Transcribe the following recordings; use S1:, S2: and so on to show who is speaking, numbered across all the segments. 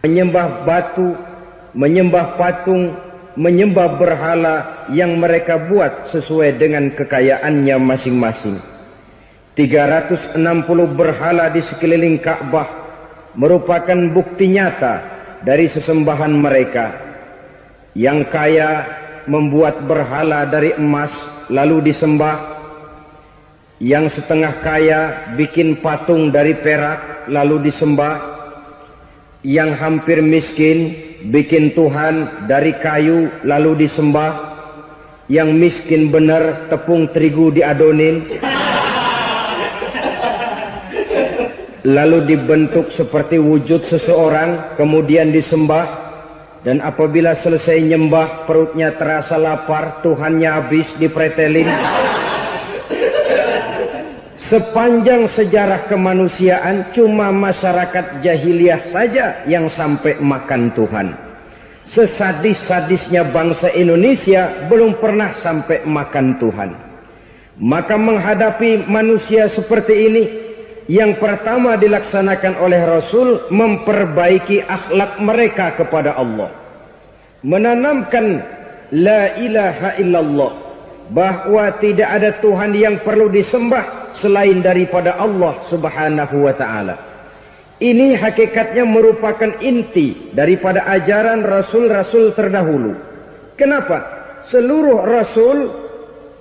S1: menyembah batu, menyembah patung, menyembah berhala yang mereka buat sesuai dengan kekayaannya masing-masing. 360 berhala di sekeliling Ka'bah merupakan bukti nyata dari sesembahan mereka. Yang kaya membuat berhala dari emas lalu disembah. Yang setengah kaya bikin patung dari perak lalu disembah. Yang hampir miskin bikin Tuhan dari kayu lalu disembah. Yang miskin benar tepung terigu diadonin lalu dibentuk seperti wujud seseorang kemudian disembah. Dan apabila selesai nyembah perutnya terasa lapar, Tuhannya habis dipretelin. Sepanjang sejarah kemanusiaan cuma masyarakat jahiliyah saja yang sampai makan Tuhan. Sesadis-sadisnya bangsa Indonesia belum pernah sampai makan Tuhan. Maka menghadapi manusia seperti ini, yang pertama dilaksanakan oleh Rasul memperbaiki akhlak mereka kepada Allah. Menanamkan la ilaha illallah, bahwa tidak ada Tuhan yang perlu disembah selain daripada Allah subhanahu wa ta'ala. Ini hakikatnya merupakan inti daripada ajaran Rasul-Rasul terdahulu. Kenapa? Seluruh Rasul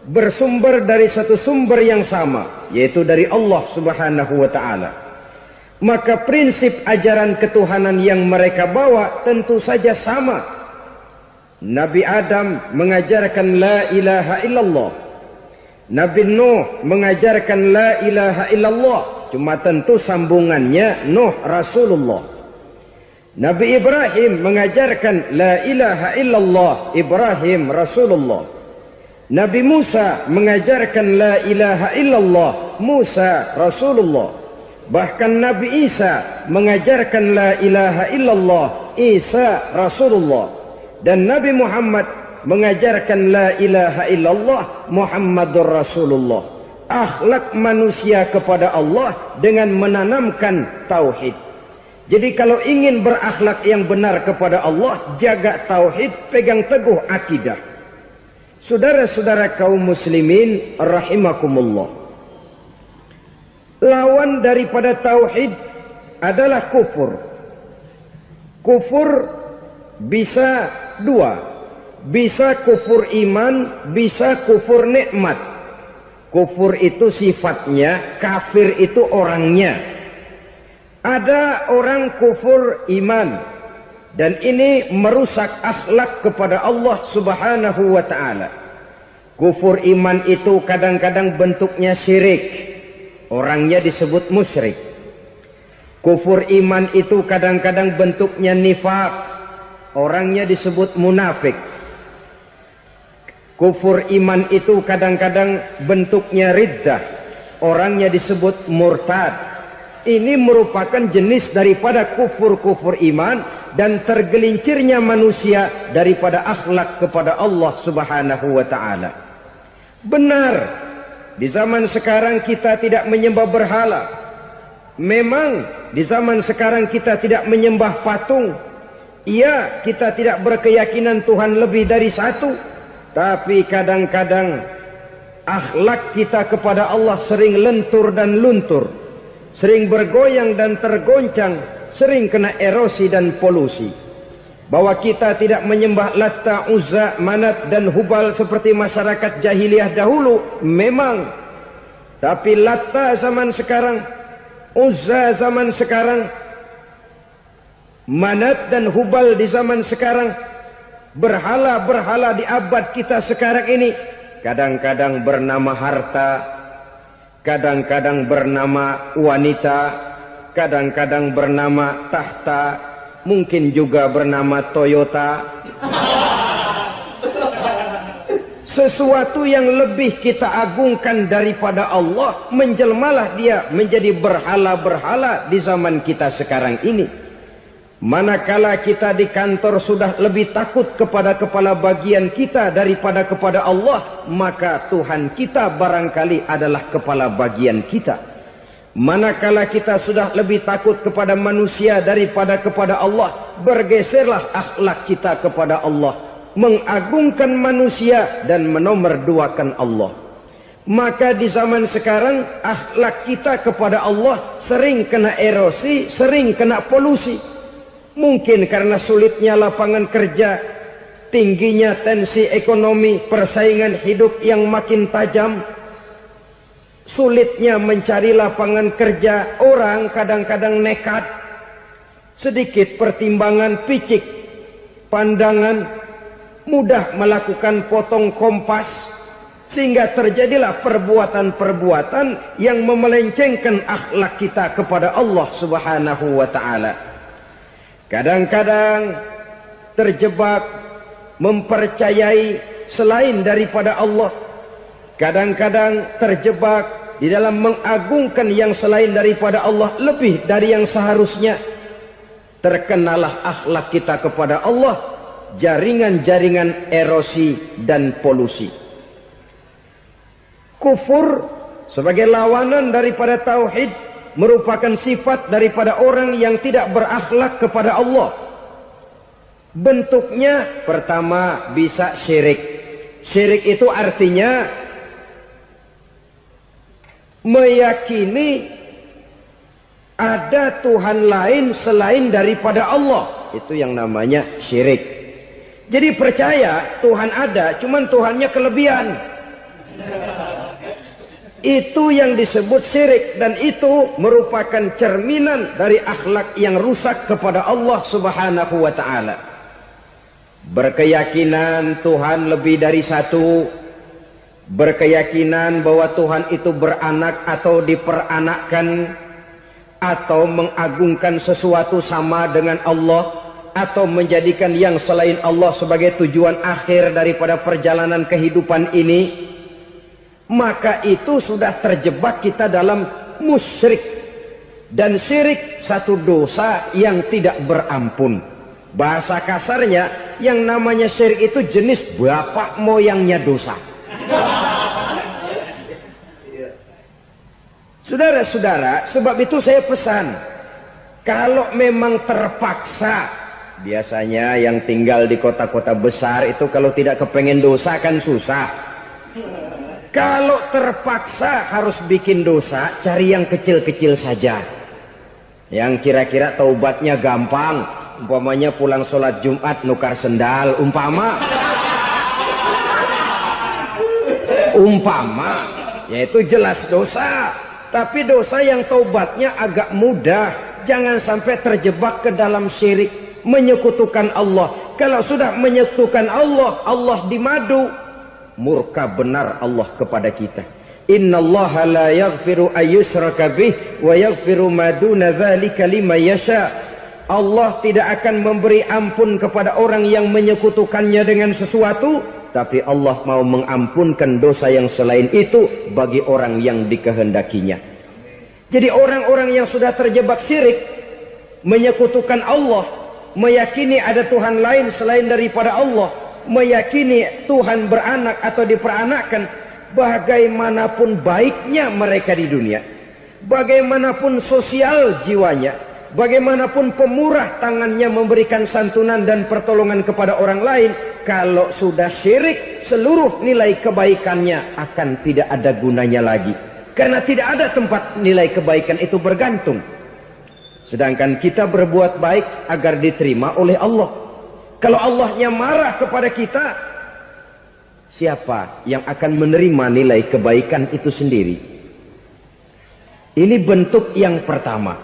S1: bersumber dari satu sumber yang sama, yaitu dari Allah subhanahu wa ta'ala. Maka prinsip ajaran ketuhanan yang mereka bawa tentu saja sama. Nabi Adam mengajarkan la ilaha illallah. Nabi Nuh mengajarkan la ilaha illallah. Cuma tentu sambungannya Nuh Rasulullah. Nabi Ibrahim mengajarkan la ilaha illallah, Ibrahim Rasulullah. Nabi Musa mengajarkan la ilaha illallah, Musa Rasulullah. Bahkan Nabi Isa mengajarkan la ilaha illallah, Isa Rasulullah. Dan Nabi Muhammad mengajarkan la ilaha illallah, Muhammadur Rasulullah. Akhlak manusia kepada Allah dengan menanamkan tauhid. Jadi kalau ingin berakhlak yang benar kepada Allah, jaga tauhid, pegang teguh akidah. Saudara-saudara kaum muslimin rahimakumullah, lawan daripada tauhid adalah kufur. Kufur bisa dua, bisa kufur iman, bisa kufur nikmat. Kufur itu sifatnya, kafir itu orangnya. Ada orang kufur iman, dan ini merusak akhlak kepada Allah subhanahu wa ta'ala. Kufur iman itu kadang-kadang bentuknya syirik, orangnya disebut musyrik. Kufur iman itu kadang-kadang bentuknya nifaq, orangnya disebut munafik. Kufur iman itu kadang-kadang bentuknya riddah, orangnya disebut murtad. Ini merupakan jenis daripada kufur-kufur iman dan tergelincirnya manusia daripada akhlak kepada Allah subhanahu wa ta'ala. Benar, di zaman sekarang kita tidak menyembah berhala. Memang di zaman sekarang kita tidak menyembah patung. Iya, kita tidak berkeyakinan Tuhan lebih dari satu. Tapi kadang-kadang akhlak kita kepada Allah sering lentur dan luntur, sering bergoyang dan tergoncang, sering kena erosi dan polusi. Bahwa kita tidak menyembah Latta, Uzza, Manat dan Hubal seperti masyarakat jahiliyah dahulu, memang. Tapi Latta zaman sekarang, Uzza zaman sekarang, Manat dan Hubal di zaman sekarang, berhala-berhala di abad kita sekarang ini, kadang-kadang bernama harta, kadang-kadang bernama wanita, kadang-kadang bernama tahta, mungkin juga bernama Toyota. Sesuatu yang lebih kita agungkan daripada Allah, menjelmalah dia menjadi berhala-berhala di zaman kita sekarang ini. Manakala kita di kantor sudah lebih takut kepada kepala bagian kita daripada kepada Allah, maka Tuhan kita barangkali adalah kepala bagian kita. Manakala kita sudah lebih takut kepada manusia daripada kepada Allah, bergeserlah akhlak kita kepada Allah, mengagungkan manusia dan menomorduakan Allah. Maka di zaman sekarang akhlak kita kepada Allah sering kena erosi, sering kena polusi. Mungkin karena sulitnya lapangan kerja, tingginya tensi ekonomi, persaingan hidup yang makin tajam, sulitnya mencari lapangan kerja, orang kadang-kadang nekat. Sedikit pertimbangan, picik pandangan, mudah melakukan potong kompas, sehingga terjadilah perbuatan-perbuatan yang memelencengkan akhlak kita kepada Allah Subhanahu wa ta'ala. Kadang-kadang terjebak mempercayai selain daripada Allah. Kadang-kadang terjebak di dalam mengagungkan yang selain daripada Allah lebih dari yang seharusnya. Terkenalah akhlak kita kepada Allah jaringan-jaringan erosi dan polusi. Kufur sebagai lawanan daripada tauhid merupakan sifat daripada orang yang tidak berakhlak kepada Allah. Bentuknya pertama bisa syirik. Syirik itu artinya meyakini ada Tuhan lain selain daripada Allah. Itu yang namanya syirik. Jadi percaya Tuhan ada, cuman Tuhannya kelebihan. Itu yang disebut syirik, dan itu merupakan cerminan dari akhlak yang rusak kepada Allah Subhanahu wa ta'ala. Berkeyakinan Tuhan lebih dari satu, berkeyakinan bahwa Tuhan itu beranak atau diperanakkan, atau mengagungkan sesuatu sama dengan Allah, atau menjadikan yang selain Allah sebagai tujuan akhir daripada perjalanan kehidupan ini, maka itu sudah terjebak kita dalam musyrik. Dan syirik satu dosa yang tidak berampun. Bahasa kasarnya, yang namanya syirik itu jenis bapak moyangnya dosa. Saudara-saudara, sebab itu saya pesan, kalau memang terpaksa, biasanya yang tinggal di kota-kota besar itu kalau tidak kepengen dosa kan susah. Kalau terpaksa harus bikin dosa, cari yang kecil-kecil saja, yang kira-kira taubatnya gampang. Umpamanya pulang sholat Jumat nukar sendal, umpama, yaitu jelas dosa. Tapi dosa yang taubatnya agak mudah. Jangan sampai terjebak ke dalam syirik, menyekutukan Allah. Kalau sudah menyekutukan Allah, Allah dimadu, murka benar Allah kepada kita. Innallaha la yaghfiru ayyushraka bih wa yaghfiru ma duna dzalika liman yasha. Allah tidak akan memberi ampun kepada orang yang menyekutukannya dengan sesuatu, tapi Allah mau mengampunkan dosa yang selain itu bagi orang yang dikehendakinya. Jadi orang-orang yang sudah terjebak syirik, menyekutukan Allah, meyakini ada Tuhan lain selain daripada Allah, meyakini Tuhan beranak atau diperanakkan, bagaimanapun baiknya mereka di dunia, bagaimanapun sosial jiwanya, bagaimanapun pemurah tangannya memberikan santunan dan pertolongan kepada orang lain, kalau sudah syirik, seluruh nilai kebaikannya akan tidak ada gunanya lagi. Karena tidak ada tempat nilai kebaikan itu bergantung. Sedangkan kita berbuat baik agar diterima oleh Allah. Kalau Allahnya marah kepada kita, siapa yang akan menerima nilai kebaikan itu sendiri? Ini bentuk yang pertama.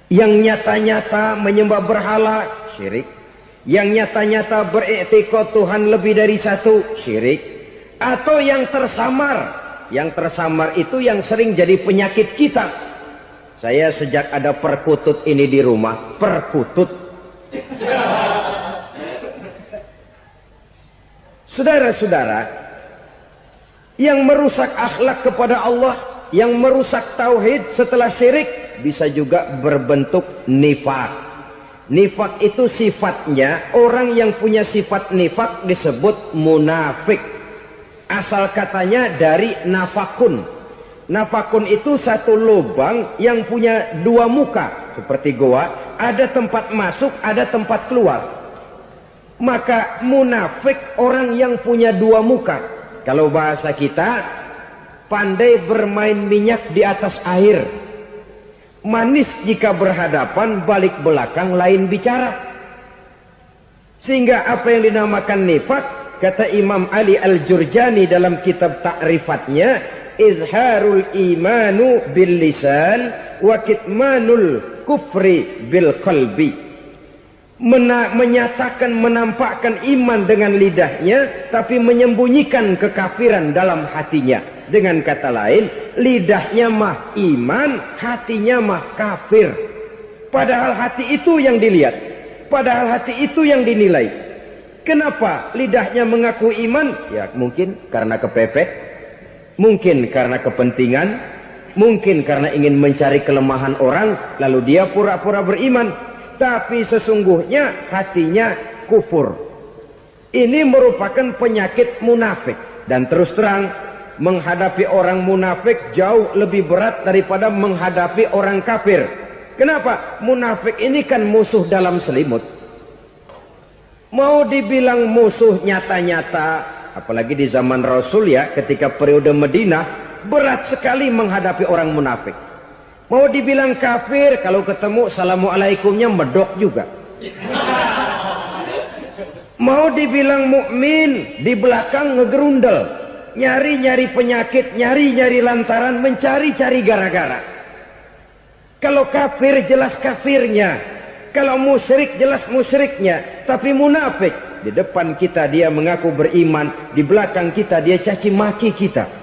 S1: Yang nyata-nyata menyembah berhala, syirik. Yang nyata-nyata beriktikad Tuhan lebih dari satu, syirik. Atau yang tersamar. Yang tersamar itu yang sering jadi penyakit kita. Saya sejak ada perkutut ini di rumah, perkutut. Saudara-saudara, yang merusak akhlak kepada Allah, yang merusak tauhid setelah syirik, bisa juga berbentuk nifak. Nifak itu sifatnya, orang yang punya sifat nifak disebut munafik. Asal katanya dari nafakun. Nafakun itu satu lubang yang punya dua muka. Seperti goa, ada tempat masuk, ada tempat keluar. Maka munafik orang yang punya dua muka. Kalau bahasa kita, pandai bermain minyak di atas air. Manis jika berhadapan, balik belakang lain bicara. Sehingga apa yang dinamakan nifak, kata Imam Ali Al-Jurjani dalam kitab ta'rifatnya, izharul imanu bil lisan wa kitmanul kufri bil qalbi. Menyatakan, menampakkan iman dengan lidahnya, tapi menyembunyikan kekafiran dalam hatinya. Dengan kata lain, lidahnya mah iman, hatinya mah kafir. Padahal hati itu yang dilihat, padahal hati itu yang dinilai. Kenapa lidahnya mengaku iman? Ya mungkin karena kepepet, mungkin karena kepentingan, mungkin karena ingin mencari kelemahan orang, lalu dia pura-pura beriman. Tapi sesungguhnya hatinya kufur. Ini merupakan penyakit munafik. Dan terus terang, menghadapi orang munafik jauh lebih berat daripada menghadapi orang kafir. Kenapa? Munafik ini kan musuh dalam selimut. Mau dibilang musuh nyata-nyata, apalagi di zaman Rasul ya, ketika periode Madinah, berat sekali menghadapi orang munafik. Mau dibilang kafir, kalau ketemu assalamualaikumnya medok juga. Mau dibilang mukmin, di belakang ngegerundel, nyari-nyari penyakit, nyari-nyari lantaran, mencari-cari gara-gara. Kalau kafir jelas kafirnya, kalau musyrik jelas musyriknya. Tapi munafik, di depan kita dia mengaku beriman, di belakang kita dia caci maki kita.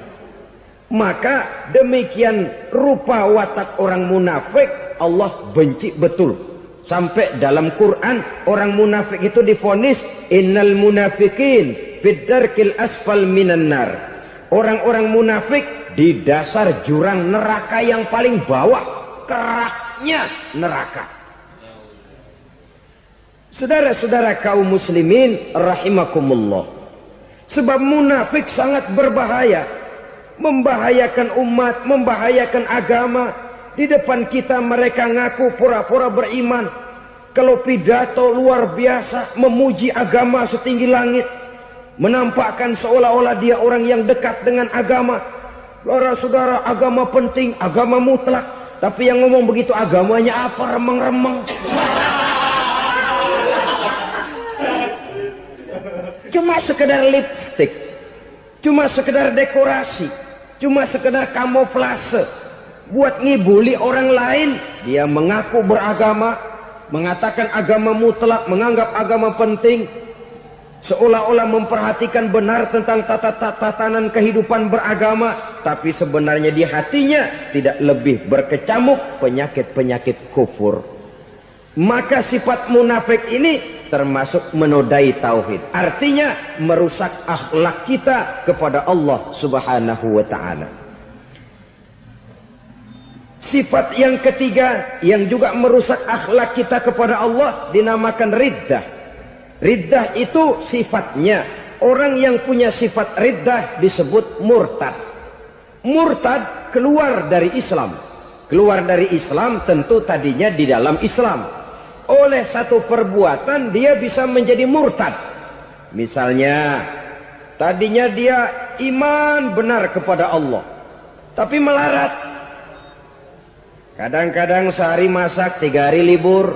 S1: Maka demikian rupa watak orang munafik Allah benci betul. Sampai dalam Quran orang munafik itu divonis innal munafikin fid darkil asfal minan nar. Orang-orang munafik di dasar jurang neraka yang paling bawah, keraknya neraka. Saudara-saudara kaum muslimin rahimakumullah. Sebab munafik sangat berbahaya. Membahayakan umat, membahayakan agama. Di depan kita mereka ngaku pura-pura beriman. Kalau pidato luar biasa, memuji agama setinggi langit, menampakkan seolah-olah dia orang yang dekat dengan agama. Saudara-saudara, agama penting, agama mutlak. Tapi yang ngomong begitu agamanya apa? Remeng-remeng. Cuma sekedar lipstick, cuma sekedar dekorasi, cuma sekedar kamuflase buat ngibuli orang lain. Dia mengaku beragama, mengatakan agama mutlak, menganggap agama penting, seolah-olah memperhatikan benar tentang tatanan kehidupan beragama, tapi sebenarnya di hatinya tidak lebih berkecamuk penyakit-penyakit kufur. Maka sifat munafik ini termasuk menodai tauhid. Artinya merusak akhlak kita kepada Allah Subhanahu wa ta'ala. Sifat yang ketiga yang juga merusak akhlak kita kepada Allah dinamakan riddah. Riddah itu sifatnya, orang yang punya sifat riddah disebut murtad. Murtad keluar dari Islam. Keluar dari Islam tentu tadinya di dalam Islam. Oleh satu perbuatan dia bisa menjadi murtad. Misalnya tadinya dia iman benar kepada Allah, tapi melarat. Kadang-kadang sehari masak, 3 hari libur.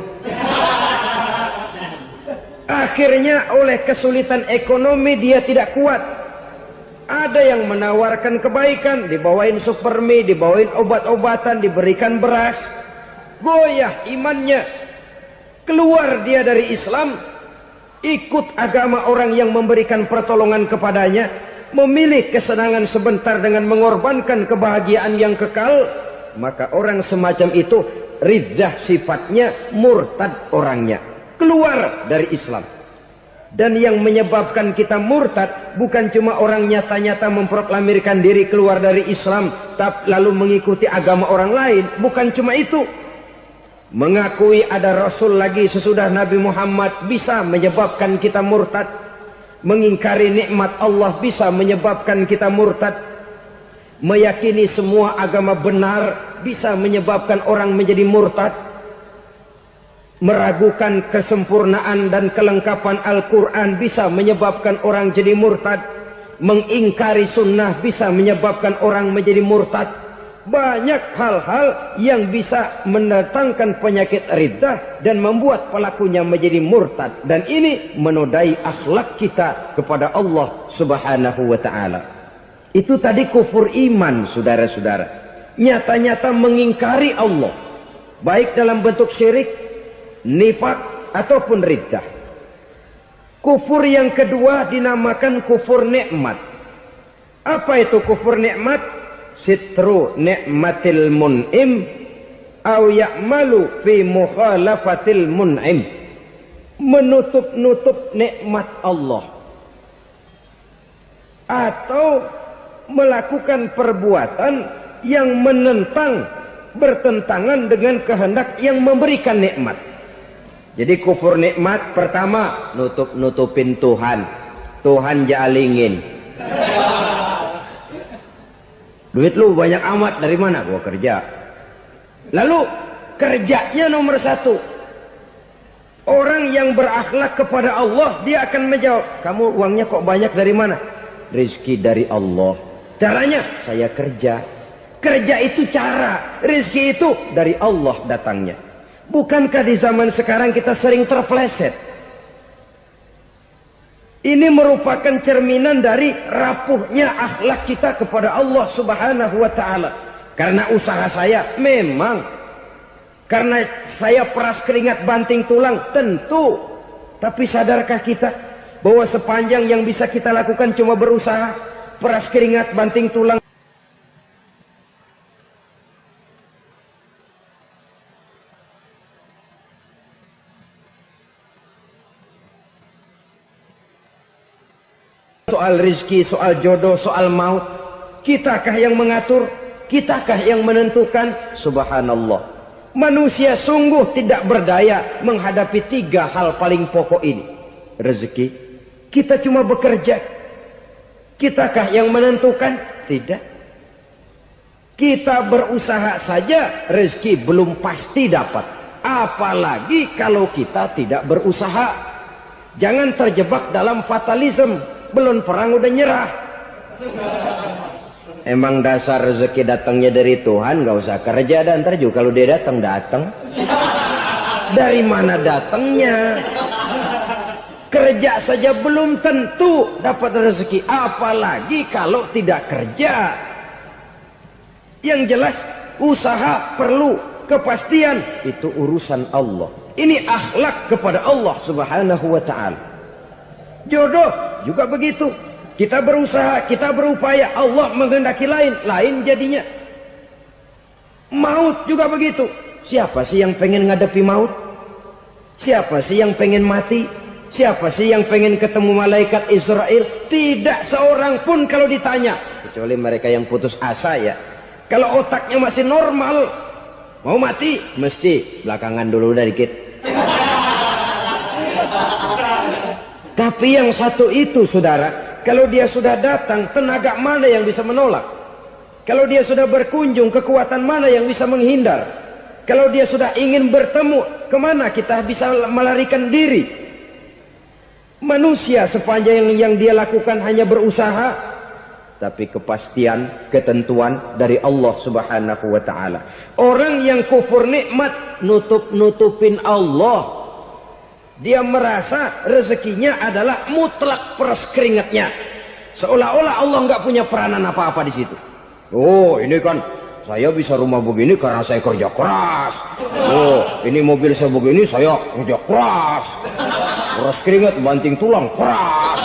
S1: Akhirnya oleh kesulitan ekonomi dia tidak kuat. Ada yang menawarkan kebaikan, dibawain supermi, dibawain obat-obatan, diberikan beras. Goyah imannya. Keluar dia dari Islam, ikut agama orang yang memberikan pertolongan kepadanya, memilih kesenangan sebentar dengan mengorbankan kebahagiaan yang kekal. Maka orang semacam itu riddah sifatnya, murtad orangnya, keluar dari Islam. Dan yang menyebabkan kita murtad bukan cuma orang nyata-nyata memproklamirkan diri keluar dari Islam tapi lalu mengikuti agama orang lain. Bukan cuma itu. Mengakui ada Rasul lagi sesudah Nabi Muhammad bisa menyebabkan kita murtad. Mengingkari nikmat Allah bisa menyebabkan kita murtad. Meyakini semua agama benar bisa menyebabkan orang menjadi murtad. Meragukan kesempurnaan dan kelengkapan Al-Quran bisa menyebabkan orang jadi murtad. Mengingkari sunnah bisa menyebabkan orang menjadi murtad. Banyak hal-hal yang bisa mendatangkan penyakit riddah dan membuat pelakunya menjadi murtad. Dan ini menodai akhlak kita kepada Allah Subhanahu wa ta'ala. Itu tadi kufur iman, saudara-saudara. Nyata-nyata mengingkari Allah, baik dalam bentuk syirik, nifak, ataupun riddah. Kufur yang kedua dinamakan kufur nikmat. Apa itu kufur nikmat? Sitru nikmatil mun'im au ya'malu fi mukhalafatil mun'im. Menutup-nutup nikmat Allah, atau melakukan perbuatan yang menentang, bertentangan dengan kehendak yang memberikan nikmat. Jadi kufur nikmat pertama, nutup-nutupin Tuhan. Tuhan jalingin. Duit lu banyak amat, dari mana? Gua kerja. Lalu kerjanya nomor satu. Orang yang berakhlak kepada Allah, dia akan menjawab, kamu uangnya kok banyak, dari mana? Rezeki dari Allah. Caranya, saya kerja. Kerja itu cara, rezeki itu dari Allah datangnya. Bukankah di zaman sekarang kita sering terpeleset? Ini merupakan cerminan dari rapuhnya akhlak kita kepada Allah Subhanahu wa ta'ala. Karena usaha saya memang, karena saya peras keringat banting tulang, tentu. Tapi sadarkah kita bahwa sepanjang yang bisa kita lakukan cuma berusaha, peras keringat banting tulang? Soal rizki, soal jodoh, soal maut, kitakah yang mengatur? Kitakah yang menentukan? Subhanallah. Manusia sungguh tidak berdaya menghadapi tiga hal paling pokok ini. Rezeki, kita cuma bekerja. Kitakah yang menentukan? Tidak. Kita berusaha saja, rezeki belum pasti dapat. Apalagi kalau kita tidak berusaha. Jangan terjebak dalam fatalisme. Belum perang udah nyerah. Emang dasar rezeki datangnya dari Tuhan, gak usah kerja, dan ntar juga kalau dia datang. Dari mana datangnya? Kerja saja belum tentu dapat rezeki, apalagi kalau tidak kerja. Yang jelas usaha perlu kepastian, itu urusan Allah. Ini akhlak kepada Allah Subhanahu wa ta'ala. Jodoh juga begitu. Kita berusaha, kita berupaya, Allah menghendaki lain jadinya. Maut juga begitu. Siapa sih yang pengen ngadepi maut? Siapa sih yang pengen mati? Siapa sih yang pengen ketemu malaikat Israel? Tidak seorang pun kalau ditanya, kecuali mereka yang putus asa ya. Kalau otaknya masih normal, mau mati mesti belakangan dulu dikit. Tapi yang satu itu, saudara, kalau dia sudah datang, tenaga mana yang bisa menolak? Kalau dia sudah berkunjung, kekuatan mana yang bisa menghindar? Kalau dia sudah ingin bertemu, kemana kita bisa melarikan diri? Manusia sepanjang yang dia lakukan hanya berusaha, tapi kepastian, ketentuan dari Allah Subhanahu wa ta'ala. Orang yang kufur nikmat, nutupin Allah. Dia merasa rezekinya adalah mutlak peras keringatnya. Seolah-olah Allah nggak punya peranan apa-apa di situ. Oh, ini kan saya bisa rumah begini karena saya kerja keras. Oh, ini mobil saya begini, saya kerja keras. Peras keringat, banting tulang, keras.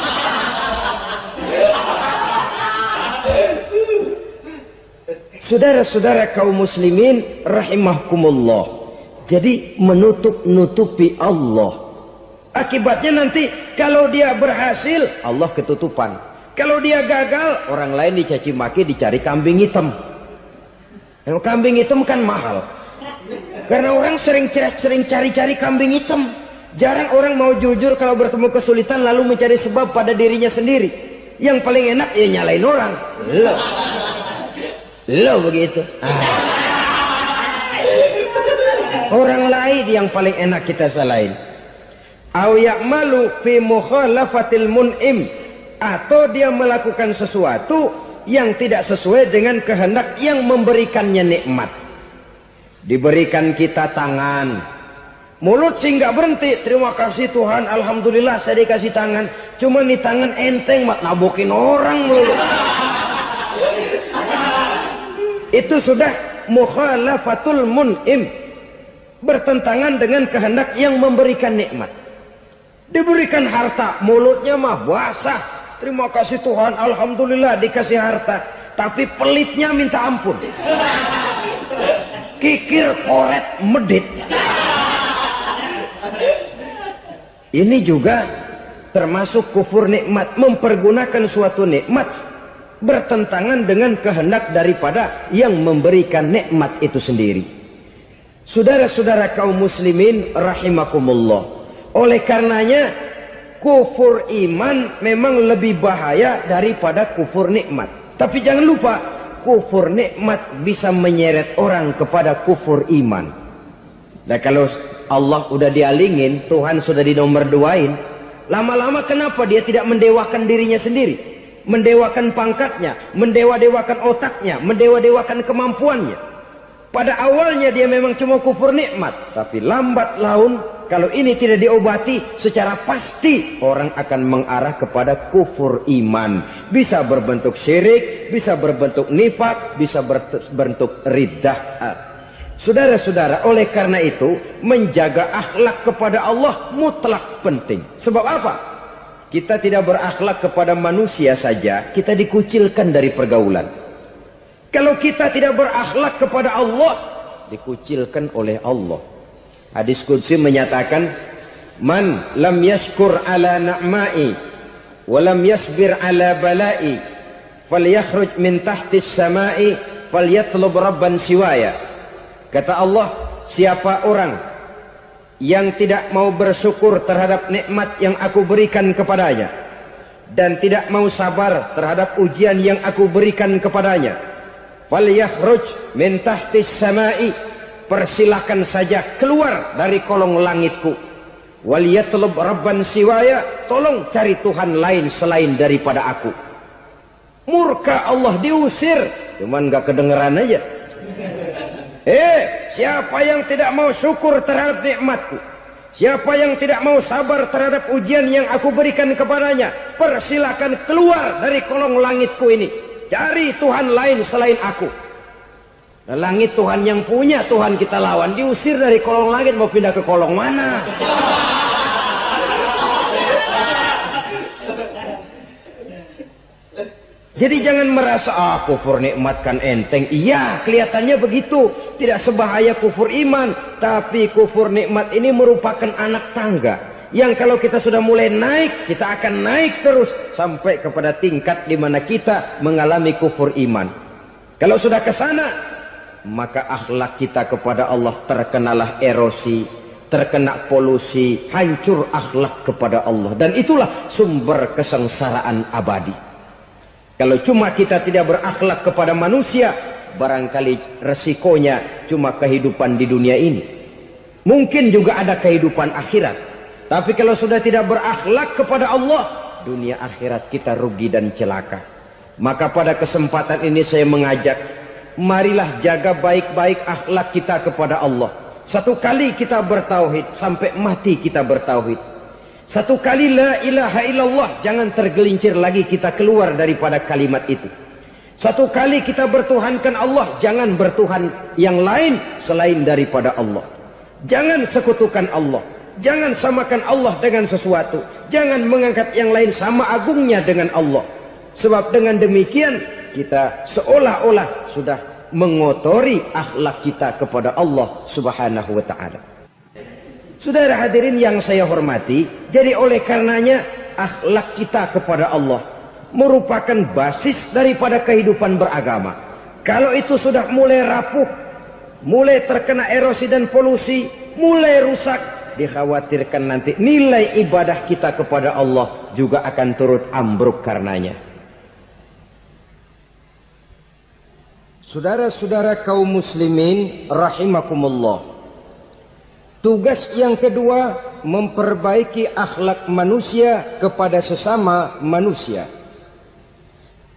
S1: Saudara-saudara kaum muslimin rahimahkumullah. Jadi menutup-nutupi Allah. Akibatnya nanti kalau dia berhasil, Allah ketutupan. Kalau dia gagal, orang lain dicaci maki, dicari kambing hitam. Kambing hitam kan mahal. Karena orang sering cari-cari kambing hitam. Jarang orang mau jujur kalau bertemu kesulitan lalu mencari sebab pada dirinya sendiri. Yang paling enak ya nyalain orang. Loh. Lo begitu. Orang lain yang paling enak kita salahin. Au ya'malu fi mukhalafatil mun'im, atau dia melakukan sesuatu yang tidak sesuai dengan kehendak yang memberikannya nikmat. Diberikan kita tangan, mulut sih nggak berhenti. Terima kasih Tuhan, alhamdulillah saya dikasih tangan. Cuma nih tangan enteng mak nabokin orang mulu. Itu sudah mukhalafatul mun'im, bertentangan dengan kehendak yang memberikan nikmat. Diberikan harta, mulutnya mah basah. Terima kasih Tuhan, alhamdulillah dikasih harta. Tapi pelitnya minta ampun. Kikir, koret, medit. Ini juga termasuk kufur nikmat, mempergunakan suatu nikmat bertentangan dengan kehendak daripada yang memberikan nikmat itu sendiri. Saudara-saudara kaum muslimin rahimakumullah, oleh karenanya kufur iman memang lebih bahaya daripada kufur nikmat. Tapi jangan lupa, kufur nikmat bisa menyeret orang kepada kufur iman. Nah kalau Allah udah dialingin, Tuhan sudah dinomor duain, lama-lama kenapa dia tidak mendewakan dirinya sendiri? Mendewakan pangkatnya, mendewa-dewakan otaknya, mendewa-dewakan kemampuannya. Pada awalnya dia memang cuma kufur nikmat, tapi lambat laun kalau ini tidak diobati secara pasti orang akan mengarah kepada kufur iman. Bisa berbentuk syirik, bisa berbentuk nifak, bisa berbentuk riddah. Saudara-saudara, oleh karena itu menjaga akhlak kepada Allah mutlak penting. Sebab apa? Kita tidak berakhlak kepada manusia saja, kita dikucilkan dari pergaulan. Kalau kita tidak berakhlak kepada Allah, dikucilkan oleh Allah. Hadis qudsi menyatakan, man lam yashkur ala na'ma'i wa lam yasbir ala bala'i falyakhruj min tahtis sama'i falyatlub rabban siwaya. Kata Allah, siapa orang yang tidak mau bersyukur terhadap nikmat yang aku berikan kepadanya dan tidak mau sabar terhadap ujian yang aku berikan kepadanya, falyakhruj min tahtis sama'i, persilahkan saja keluar dari kolong langitku, waliyatlub rabban siwaya, tolong cari Tuhan lain selain daripada aku. Murka Allah, diusir, cuman gak kedengeran aja. Siapa yang tidak mau syukur terhadap nikmatku, siapa yang tidak mau sabar terhadap ujian yang aku berikan kepadanya, persilakan keluar dari kolong langitku ini, cari Tuhan lain selain aku. Nah, langit Tuhan yang punya, Tuhan kita lawan, diusir dari kolong langit, mau pindah ke kolong mana? Jadi jangan merasa kufur nikmat kan enteng. Iya, kelihatannya begitu, tidak sebahaya kufur iman. Tapi kufur nikmat ini merupakan anak tangga yang kalau kita sudah mulai naik, kita akan naik terus sampai kepada tingkat di mana kita mengalami kufur iman. Kalau sudah ke sana, maka akhlak kita kepada Allah terkenalah erosi, terkena polusi, hancur akhlak kepada Allah, dan itulah sumber kesengsaraan abadi. Kalau cuma kita tidak berakhlak kepada manusia, barangkali resikonya cuma kehidupan di dunia ini. Mungkin juga ada kehidupan akhirat. Tapi kalau sudah tidak berakhlak kepada Allah, dunia akhirat kita rugi dan celaka. Maka pada kesempatan ini saya mengajak, marilah jaga baik-baik akhlak kita kepada Allah. Satu kali kita bertauhid, sampai mati kita bertauhid. Satu kali la ilaha illallah, jangan tergelincir lagi kita keluar daripada kalimat itu. Satu kali kita bertuhankan Allah, jangan bertuhan yang lain selain daripada Allah. Jangan sekutukan Allah, jangan samakan Allah dengan sesuatu, jangan mengangkat yang lain sama agungnya dengan Allah. Sebab dengan demikian kita seolah-olah sudah mengotori akhlak kita kepada Allah Subhanahu wa ta'ala. Saudara hadirin yang saya hormati, jadi oleh karenanya akhlak kita kepada Allah merupakan basis daripada kehidupan beragama. Kalau itu sudah mulai rapuh, mulai terkena erosi dan polusi, mulai rusak, dikhawatirkan nanti nilai ibadah kita kepada Allah juga akan turut ambruk karenanya. Saudara-saudara kaum muslimin rahimakumullah. Tugas yang kedua, memperbaiki akhlak manusia kepada sesama manusia.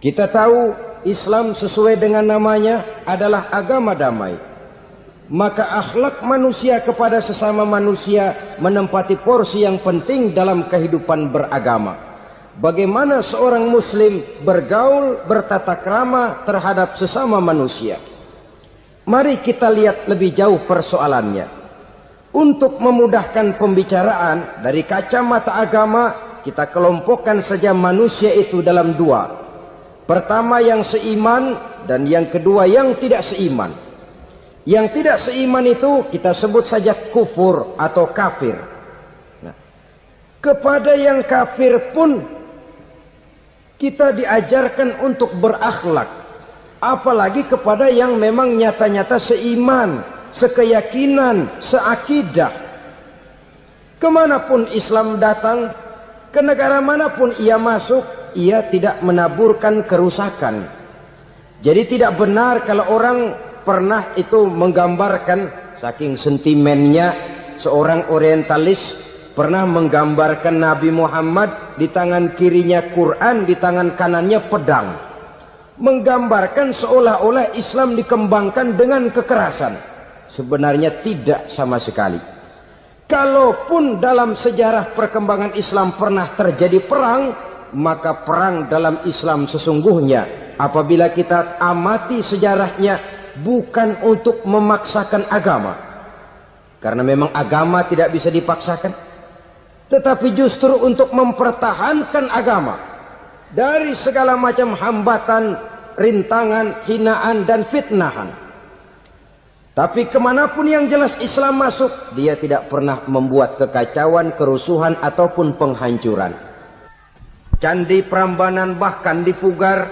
S1: Kita tahu Islam sesuai dengan namanya adalah agama damai. Maka akhlak manusia kepada sesama manusia menempati porsi yang penting dalam kehidupan beragama. Bagaimana seorang muslim bergaul, bertata krama terhadap sesama manusia. Mari kita lihat lebih jauh persoalannya. Untuk memudahkan pembicaraan dari kacamata agama, kita kelompokkan saja manusia itu dalam dua. Pertama yang seiman dan yang kedua yang tidak seiman. Yang tidak seiman itu kita sebut saja kufur atau kafir. Nah, kepada yang kafir pun kita diajarkan untuk berakhlak. Apalagi kepada yang memang nyata-nyata seiman, sekeyakinan, seakidah. Kemanapun Islam datang, ke negara manapun ia masuk, ia tidak menaburkan kerusakan. Jadi tidak benar kalau orang pernah itu menggambarkan, saking sentimennya seorang orientalis pernah menggambarkan Nabi Muhammad di tangan kirinya Quran, di tangan kanannya pedang. Menggambarkan seolah-olah Islam dikembangkan dengan kekerasan. Sebenarnya tidak sama sekali. Kalaupun dalam sejarah perkembangan Islam pernah terjadi perang, maka perang dalam Islam sesungguhnya apabila kita amati sejarahnya bukan untuk memaksakan agama. Karena memang agama tidak bisa dipaksakan. Tetapi justru untuk mempertahankan agama dari segala macam hambatan, rintangan, hinaan dan fitnahan. Tapi kemanapun yang jelas Islam masuk, dia tidak pernah membuat kekacauan, kerusuhan ataupun penghancuran. Candi Prambanan bahkan dipugar,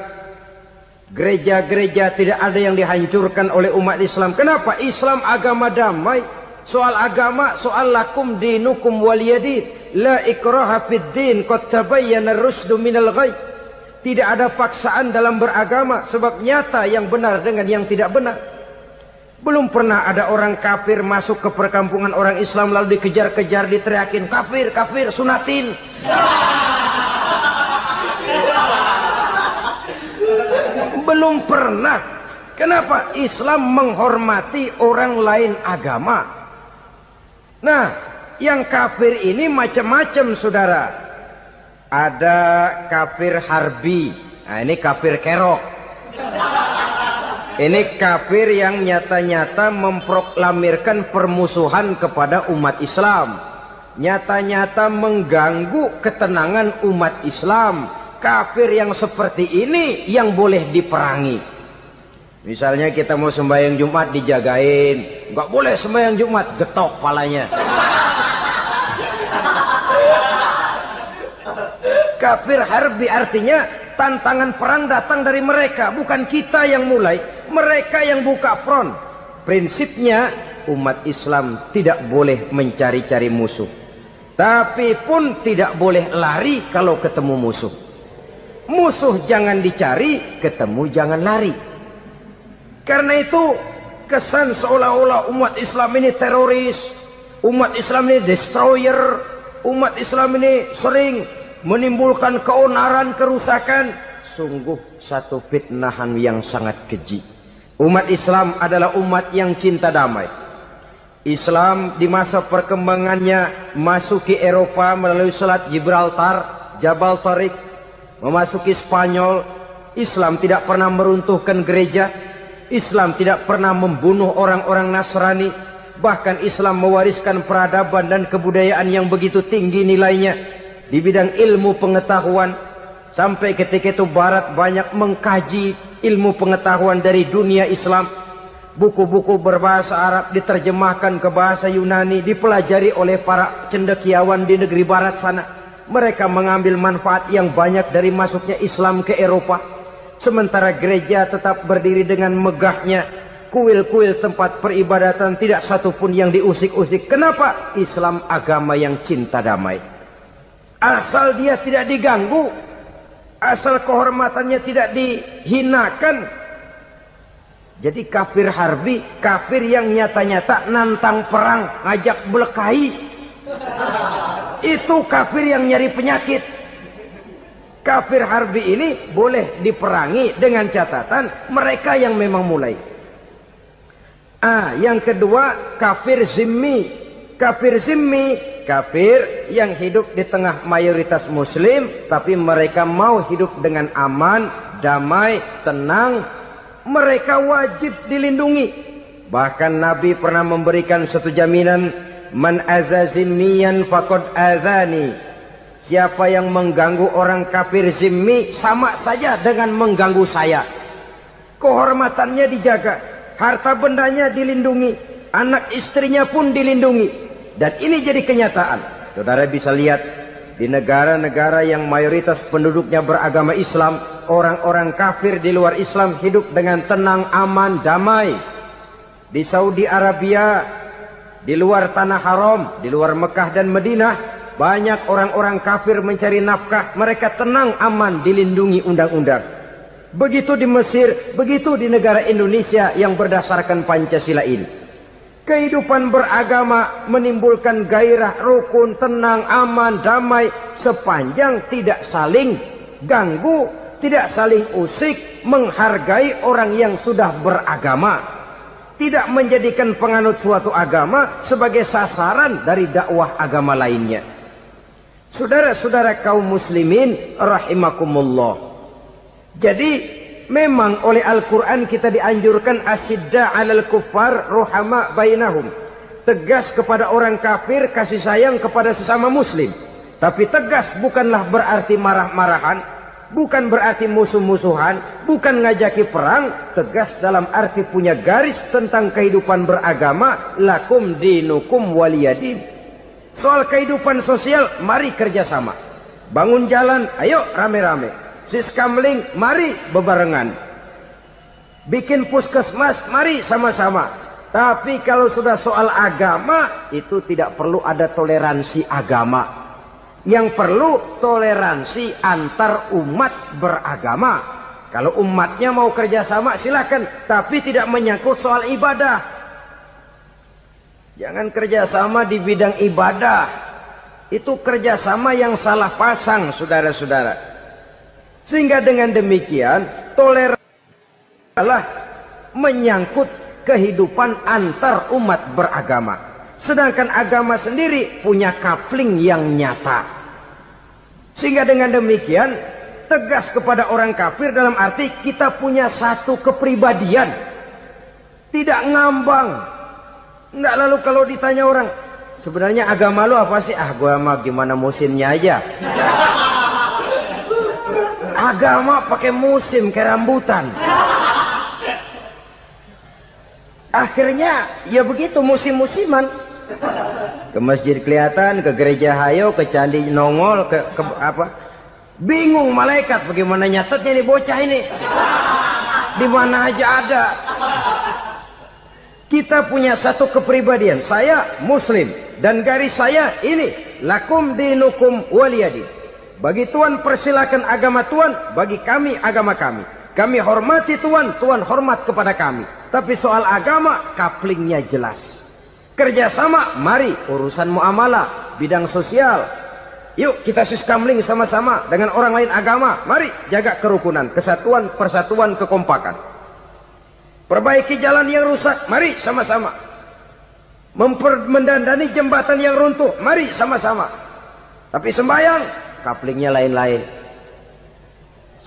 S1: gereja-gereja tidak ada yang dihancurkan oleh umat Islam. Kenapa? Islam agama damai. Soal agama, soal lakum dinukum waliyadin. La ikraha fid din, qad tabayyana ar-rusdu minal ghayy. Tidak ada paksaan dalam beragama, sebab nyata yang benar dengan yang tidak benar. Belum pernah ada orang kafir masuk ke perkampungan orang Islam lalu dikejar-kejar, diteriakin kafir, kafir, sunatin. Belum pernah. Kenapa? Islam menghormati orang lain agama. Nah, yang kafir ini macam-macam, saudara. Ada kafir harbi. Nah, ini kafir kerok. Ini kafir yang nyata-nyata memproklamirkan permusuhan kepada umat Islam. Nyata-nyata mengganggu ketenangan umat Islam. Kafir yang seperti ini yang boleh diperangi. Misalnya kita mau sembahyang Jumat dijagain. Nggak boleh sembahyang Jumat, getok palanya. Kafir harbi artinya tantangan perang datang dari mereka, bukan kita yang mulai. Mereka yang buka front. Prinsipnya umat Islam tidak boleh mencari-cari musuh, tapi pun tidak boleh lari kalau ketemu musuh. Musuh jangan dicari, ketemu jangan lari. Karena itu kesan seolah-olah umat Islam ini teroris, umat Islam ini destroyer, umat Islam ini sering menimbulkan keonaran, kerusakan. Sungguh satu fitnahan yang sangat keji. Umat Islam adalah umat yang cinta damai. Islam di masa perkembangannya masuki Eropa melalui Selat Gibraltar, Jabal Tariq, memasuki Spanyol. Islam tidak pernah meruntuhkan gereja. Islam tidak pernah membunuh orang-orang Nasrani. Bahkan Islam mewariskan peradaban dan kebudayaan yang begitu tinggi nilainya di bidang ilmu pengetahuan. Sampai ketika itu Barat banyak mengkaji ilmu pengetahuan dari dunia Islam. Buku-buku berbahasa Arab diterjemahkan ke bahasa Yunani, dipelajari oleh para cendekiawan di negeri Barat sana. Mereka mengambil manfaat yang banyak dari masuknya Islam ke Eropa. Sementara gereja tetap berdiri dengan megahnya. Kuil-kuil tempat peribadatan tidak satupun yang diusik-usik. Kenapa? Islam agama yang cinta damai. Asal dia tidak diganggu, asal kehormatannya tidak dihinakan, Jadi kafir harbi, kafir yang nyata-nyata nantang perang, ngajak berkelahi. Itu kafir yang nyari penyakit. Kafir harbi ini boleh diperangi dengan catatan mereka yang memang mulai. Yang kedua, kafir zimmi. Kafir zimmi, kafir yang hidup di tengah mayoritas muslim, tapi mereka mau hidup dengan aman, damai, tenang. Mereka wajib dilindungi. Bahkan Nabi pernah memberikan satu jaminan, man aza zimmiyan faqad azani. Siapa yang mengganggu orang kafir zimmi sama saja dengan mengganggu saya. Kehormatannya dijaga, harta bendanya dilindungi, anak istrinya pun dilindungi. Dan ini jadi kenyataan. Saudara bisa lihat di negara-negara yang mayoritas penduduknya beragama Islam, orang-orang kafir di luar Islam hidup dengan tenang, aman, damai. Di Saudi Arabia, di luar tanah haram, di luar Mekah dan Madinah, banyak orang-orang kafir mencari nafkah. Mereka tenang, aman, dilindungi undang-undang. Begitu di Mesir, begitu di negara Indonesia yang berdasarkan Pancasila ini. Kehidupan beragama menimbulkan gairah, rukun, tenang, aman, damai, sepanjang tidak saling ganggu, tidak saling usik, menghargai orang yang sudah beragama, tidak menjadikan penganut suatu agama sebagai sasaran dari dakwah agama lainnya. Saudara-saudara kaum muslimin rahimakumullah. Jadi memang oleh Al-Quran kita dianjurkan asyidda 'alal kuffar ruhama bainahum. Tegas kepada orang kafir, kasih sayang kepada sesama muslim. Tapi tegas bukanlah berarti marah-marahan, bukan berarti musuh-musuhan, bukan ngajaki perang. Tegas dalam arti punya garis tentang kehidupan beragama, lakum dinukum waliyadin. Soal kehidupan sosial, mari kerjasama. Bangun jalan, ayo rame-rame. Siskamling, mari bebarengan. Bikin puskesmas, mari sama-sama. Tapi kalau sudah soal agama, itu tidak perlu ada toleransi agama. Yang perlu toleransi antar umat beragama. Kalau umatnya mau kerjasama silakan, tapi tidak menyangkut soal ibadah. Jangan kerjasama di bidang ibadah. Itu kerjasama yang salah pasang, saudara-saudara. Sehingga dengan demikian toleransi adalah menyangkut kehidupan antar umat beragama. Sedangkan agama sendiri punya coupling yang nyata. Sehingga dengan demikian tegas kepada orang kafir dalam arti kita punya satu kepribadian. Tidak ngambang. Enggak, lalu kalau ditanya orang, sebenarnya agama lu apa sih? Gua mah gimana musimnya aja. Agama pakai musim kayak rambutan. Akhirnya ya begitu, musim-musiman. Ke masjid kelihatan, ke gereja hayo, ke candi nongol, ke apa? Bingung malaikat bagaimana nyatetnya nih bocah ini. Di mana aja ada. Kita punya satu kepribadian. Saya muslim dan garis saya ini, lakum dinukum waliyadin. Bagi Tuhan persilakan agama Tuhan, bagi kami agama kami. Kami hormati Tuhan, Tuhan hormat kepada kami. Tapi soal agama, couplingnya jelas. Kerjasama, mari urusan muamalah, bidang sosial. Yuk kita siskamling sama-sama dengan orang lain agama. Mari jaga kerukunan, kesatuan, persatuan, kekompakan. Perbaiki jalan yang rusak, mari sama-sama. Mendandani jembatan yang runtuh, mari sama-sama. Tapi sembahyang, couplingnya lain-lain.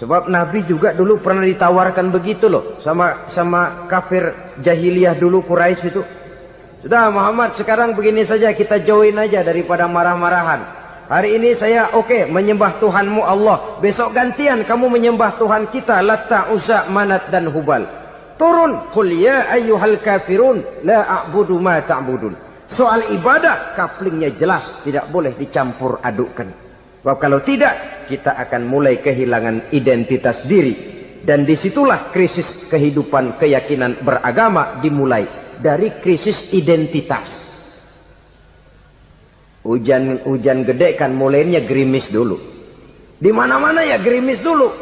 S1: Sebab Nabi juga dulu pernah ditawarkan begitu loh sama kafir jahiliyah dulu, Quraisy itu. Sudah Muhammad, sekarang begini saja, kita join aja daripada marah-marahan. Hari ini saya menyembah Tuhanmu Allah. Besok gantian kamu menyembah Tuhan kita, Latta, Uzza, Manat dan Hubal. Turun, qul ya ayyuhal kafirun la a'budu ma ta'budun. Soal ibadah couplingnya jelas, tidak boleh dicampur adukkan. Sebab kalau tidak, kita akan mulai kehilangan identitas diri. Dan disitulah krisis kehidupan keyakinan beragama dimulai. Dari krisis identitas. Hujan gede kan mulainya gerimis dulu. Di mana-mana ya gerimis dulu.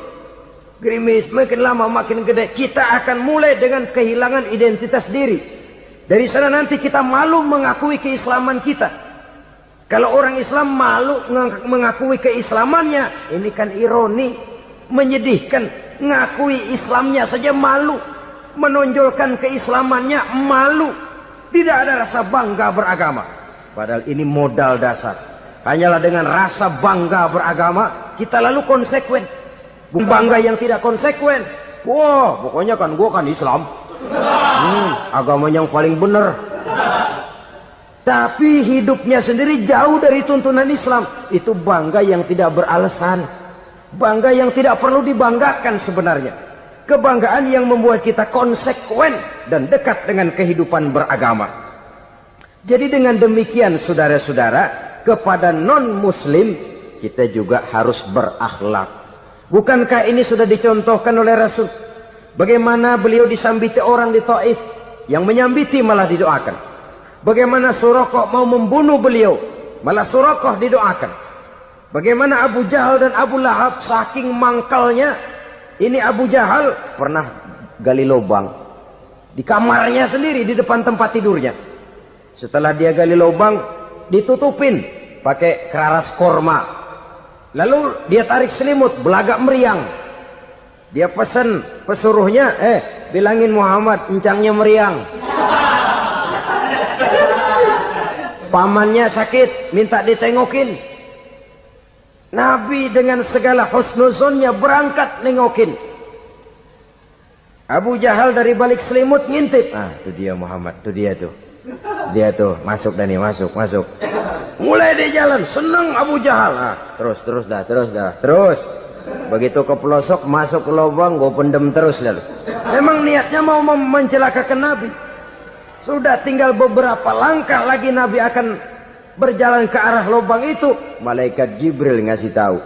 S1: Gerimis makin lama makin gede. Kita akan mulai dengan kehilangan identitas diri. Dari sana nanti kita malu mengakui keislaman kita. Kalau orang Islam malu mengakui keislamannya, ini kan ironi, menyedihkan. Ngakui Islamnya saja malu, menonjolkan keislamannya malu. Tidak ada rasa bangga beragama. Padahal ini modal dasar. Hanyalah dengan rasa bangga beragama kita lalu konsekuen. Bangga yang tidak konsekuen. Wah, pokoknya kan gua kan Islam. Agama yang paling benar. Tapi hidupnya sendiri jauh dari tuntunan Islam. Itu bangga yang tidak beralasan. Bangga yang tidak perlu dibanggakan sebenarnya. Kebanggaan yang membuat kita konsekuen dan dekat dengan kehidupan beragama. Jadi dengan demikian saudara-saudara, kepada non-muslim kita juga harus berakhlak. Bukankah ini sudah dicontohkan oleh Rasul? Bagaimana beliau disambiti orang di Taif, yang menyambiti malah didoakan. Bagaimana Suraqah mau membunuh beliau, malah Suraqah didoakan. Bagaimana Abu Jahal dan Abu Lahab saking mangkalnya. Ini Abu Jahal pernah gali lubang di kamarnya sendiri, di depan tempat tidurnya. Setelah dia gali lubang, ditutupin pakai keraras korma. Lalu dia tarik selimut, belagak meriang. Dia pesan pesuruhnya, bilangin Muhammad encangnya meriang. Pamannya sakit, minta ditengokin. Nabi dengan segala husnuzonnya berangkat nengokin. Abu Jahal dari balik selimut ngintip. Itu dia Muhammad, itu dia tuh. Dia tuh, masuk Dani, masuk. Mulai di jalan, senang Abu Jahal. Terus. Begitu ke pelosok, masuk ke lubang, gue pendem terus lalu. Memang niatnya mau mencelakakan Nabi. Sudah tinggal beberapa langkah lagi Nabi akan berjalan ke arah lubang itu. Malaikat Jibril ngasih tahu,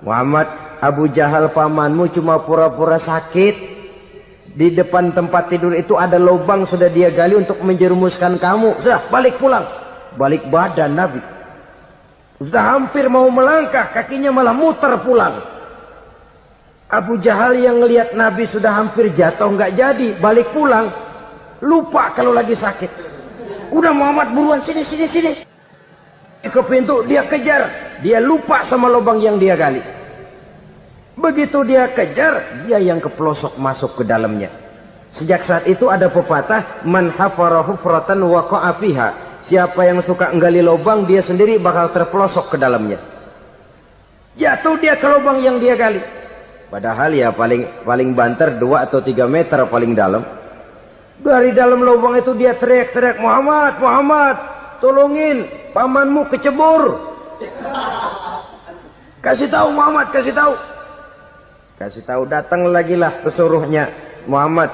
S1: Muhammad, Abu Jahal pamanmu cuma pura-pura sakit. Di depan tempat tidur itu ada lubang sudah dia gali untuk menjerumuskan kamu. Sudah, balik pulang. Balik badan Nabi. Sudah hampir mau melangkah, kakinya malah muter pulang. Abu Jahal yang lihat Nabi sudah hampir jatuh nggak jadi, balik pulang. Lupa kalau lagi sakit. Udah Muhammad buruan sini. Ke pintu dia kejar, dia lupa sama lubang yang dia gali. Begitu dia kejar, dia yang ke pelosok masuk ke dalamnya. Sejak saat itu ada pepatah, man hafara hufratan waqa'a fiha. Siapa yang suka nggali lubang, dia sendiri bakal terpelosok ke dalamnya. Jatuh dia ke lubang yang dia gali. Padahal ya paling banter 2 atau 3 meter paling dalam. Dari dalam lubang itu dia teriak-teriak, Muhammad, tolongin, pamanmu kecebur. Kasih tahu Muhammad, kasih tahu, datang lagi lah pesuruhnya. Muhammad,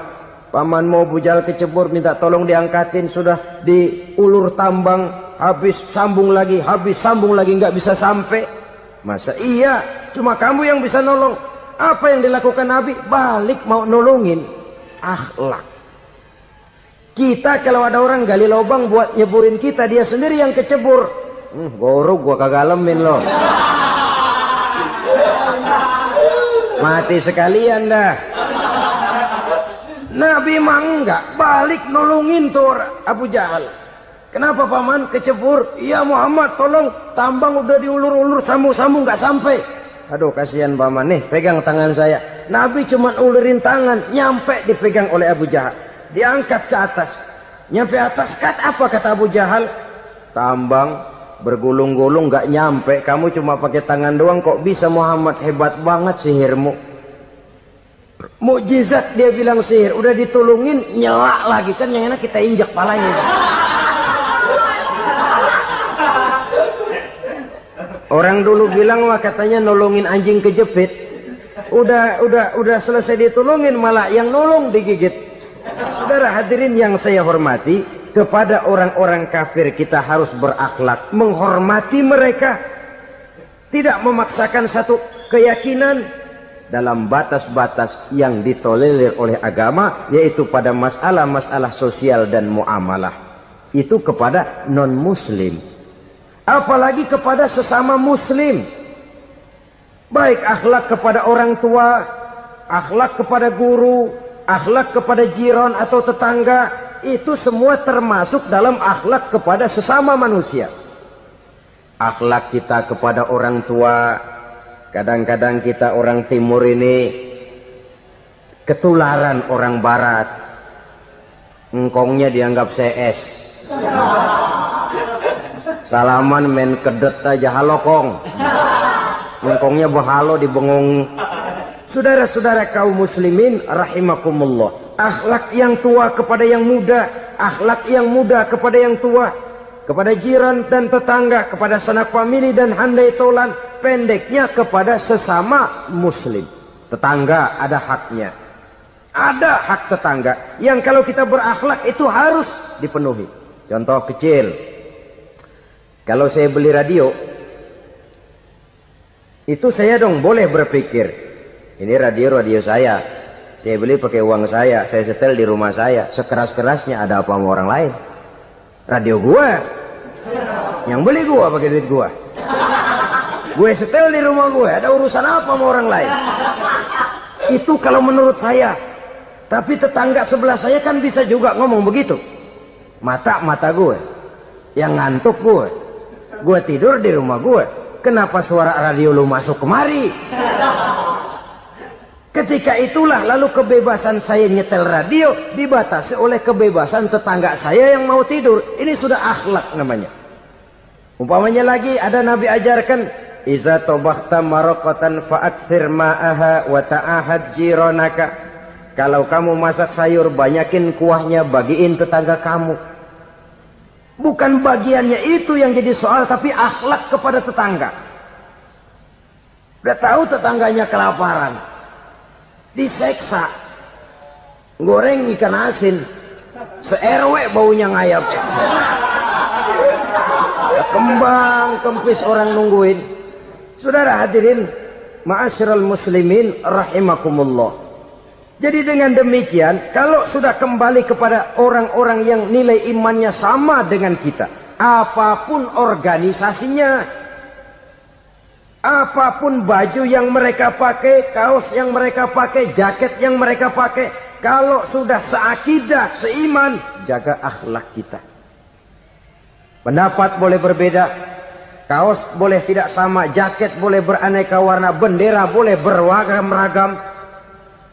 S1: pamanmu Abu Jahal kecebur, minta tolong diangkatin. Sudah diulur tambang, habis sambung lagi, nggak bisa sampai. Masa iya, cuma kamu yang bisa nolong. Apa yang dilakukan Nabi? Balik mau nolongin. Akhlak. Kita kalau ada orang gali lubang buat nyeburin kita, dia sendiri yang kecebur. Gorok gua kagak lemin loh. Mati sekalian dah. Nabi mah enggak, balik nolongin tuh Abu Jahal. Kenapa paman kecebur? Iya Muhammad, tolong, tambang udah diulur-ulur, sambung nggak sampai. Aduh kasihan paman nih, pegang tangan saya. Nabi cuma ulurin tangan, nyampe dipegang oleh Abu Jahal. Diangkat ke atas. Nyampe atas, apa kata Abu Jahal? Tambang bergulung-gulung nggak nyampe, kamu cuma pakai tangan doang kok bisa Muhammad, hebat banget sihirmu. Mukjizat dia bilang sihir, udah ditolongin nyelak lagi, kan yang enak kita injak palanya. Orang dulu bilang wah katanya nolongin anjing kejepit. Udah selesai ditolongin malah yang nolong digigit. Saudara hadirin yang saya hormati, kepada orang-orang kafir kita harus berakhlak, menghormati mereka, tidak memaksakan satu keyakinan dalam batas-batas yang ditolerir oleh agama, yaitu pada masalah-masalah sosial dan muamalah. Itu kepada non-muslim, apalagi kepada sesama muslim. Baik akhlak kepada orang tua, akhlak kepada guru, akhlak kepada jiran atau tetangga, itu semua termasuk dalam akhlak kepada sesama manusia. Akhlak kita kepada orang tua, kadang-kadang kita orang timur ini ketularan orang barat. Engkongnya dianggap CS. Salaman main kedet aja, halo kong. Engkongnya bahalo di bengong. Saudara-saudara kaum muslimin rahimakumullah, akhlak yang tua kepada yang muda, akhlak yang muda kepada yang tua, kepada jiran dan tetangga, kepada sanak famili dan handai tolan, pendeknya kepada sesama muslim. Tetangga ada haknya, ada hak tetangga yang kalau kita berakhlak itu harus dipenuhi. Contoh kecil, kalau saya beli radio, itu saya dong boleh berpikir, ini radio saya beli pakai uang saya setel di rumah saya, sekeras-kerasnya ada apa sama orang lain? Radio gua, yang beli gua pakai duit gua, gue setel di rumah gue, ada urusan apa sama orang lain? Itu kalau menurut saya. Tapi tetangga sebelah saya kan bisa juga ngomong begitu. Mata gue, yang ngantuk gue tidur di rumah gue, kenapa suara radio lu masuk kemari? Ketika itulah lalu kebebasan saya nyetel radio dibatasi oleh kebebasan tetangga saya yang mau tidur. Ini sudah akhlak namanya. Umpamanya lagi ada Nabi ajarkan, iza tobakhta maraqatan fa'akthir ma'aha wa ta'ahad jiranaka. Kalau kamu masak sayur, banyakin kuahnya, bagiin tetangga kamu. Bukan bagiannya itu yang jadi soal, tapi akhlak kepada tetangga. Udah tahu tetangganya kelaparan, diseksa, goreng ikan asin, se-RW baunya ngayap, kembang kempis orang nungguin. Saudara hadirin ma'asyiral muslimin rahimakumullah. Jadi dengan demikian, kalau sudah kembali kepada orang-orang yang nilai imannya sama dengan kita, apapun organisasinya, apapun baju yang mereka pakai, kaos yang mereka pakai, jaket yang mereka pakai, kalau sudah seakidah, seiman, jaga akhlak kita. Pendapat boleh berbeda, kaos boleh tidak sama, jaket boleh beraneka warna, bendera boleh beragam-ragam,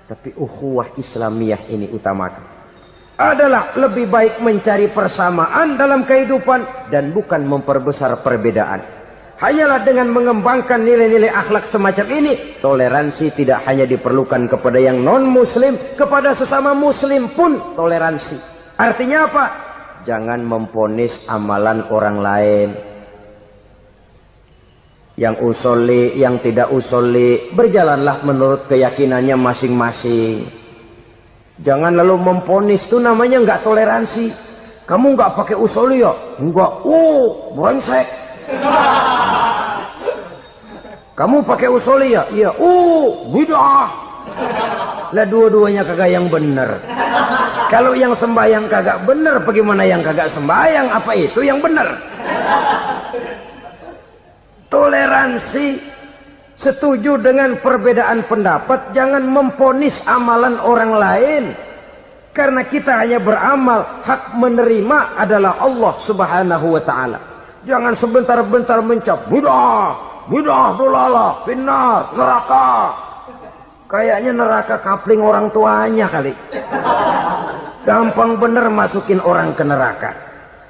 S1: tapi ukhuwah Islamiyah ini utamakan. Adalah lebih baik mencari persamaan dalam kehidupan dan bukan memperbesar perbedaan. Hanyalah dengan mengembangkan nilai-nilai akhlak semacam ini, toleransi tidak hanya diperlukan kepada yang non-muslim, kepada sesama muslim pun toleransi. Artinya apa? Jangan memponis amalan orang lain. Yang usoli, yang tidak usoli, berjalanlah menurut keyakinannya masing-masing. Jangan lalu memponis, itu namanya nggak toleransi. Kamu nggak pakai usoli ya? Enggak. Brengsek. Kamu pakai usoli ya? Iya. Bidah. Lah dua-duanya kagak yang bener. Kalau yang sembahyang kagak bener, bagaimana yang kagak sembahyang? Apa itu yang bener? Toleransi, setuju dengan perbedaan pendapat, jangan memponis amalan orang lain. Karena kita hanya beramal, hak menerima adalah Allah subhanahu wa ta'ala. Jangan sebentar-bentar mencap, bidah, dolalah, finnar, neraka. Kayaknya neraka kapling orang tuanya kali. Gampang bener masukin orang ke neraka.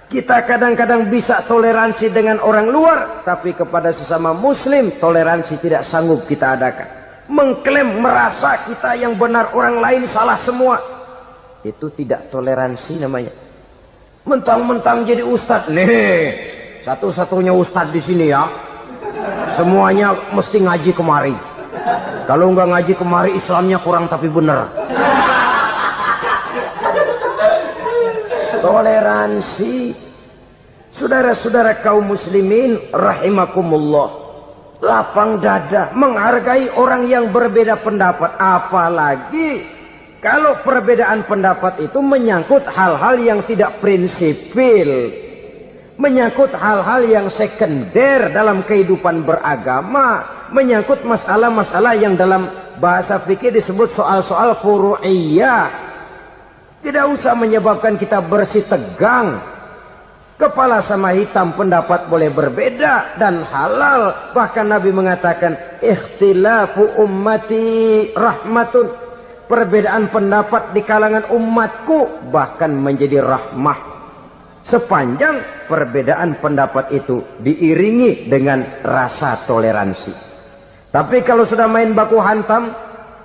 S1: Kita kadang-kadang bisa toleransi dengan orang luar, tapi kepada sesama muslim toleransi tidak sanggup kita adakan. Mengklaim merasa kita yang benar, orang lain salah semua, itu tidak toleransi namanya. Mentang-mentang jadi ustadz, nih satu-satunya ustadz di sini ya, semuanya mesti ngaji kemari. Kalau nggak ngaji kemari Islamnya kurang tapi benar. Toleransi. Saudara-saudara kaum muslimin rahimakumullah, lapang dada menghargai orang yang berbeda pendapat, apalagi kalau perbedaan pendapat itu menyangkut hal-hal yang tidak prinsipil, menyangkut hal-hal yang sekunder dalam kehidupan beragama, menyangkut masalah-masalah yang dalam bahasa fikih disebut soal-soal furu'iyah. Tidak usah menyebabkan kita bersih tegang. Kepala sama hitam pendapat boleh berbeda dan halal. Bahkan Nabi mengatakan ikhtilafu ummati rahmatun. Perbedaan pendapat di kalangan umatku bahkan menjadi rahmah. Sepanjang perbedaan pendapat itu diiringi dengan rasa toleransi. Tapi kalau sudah main baku hantam,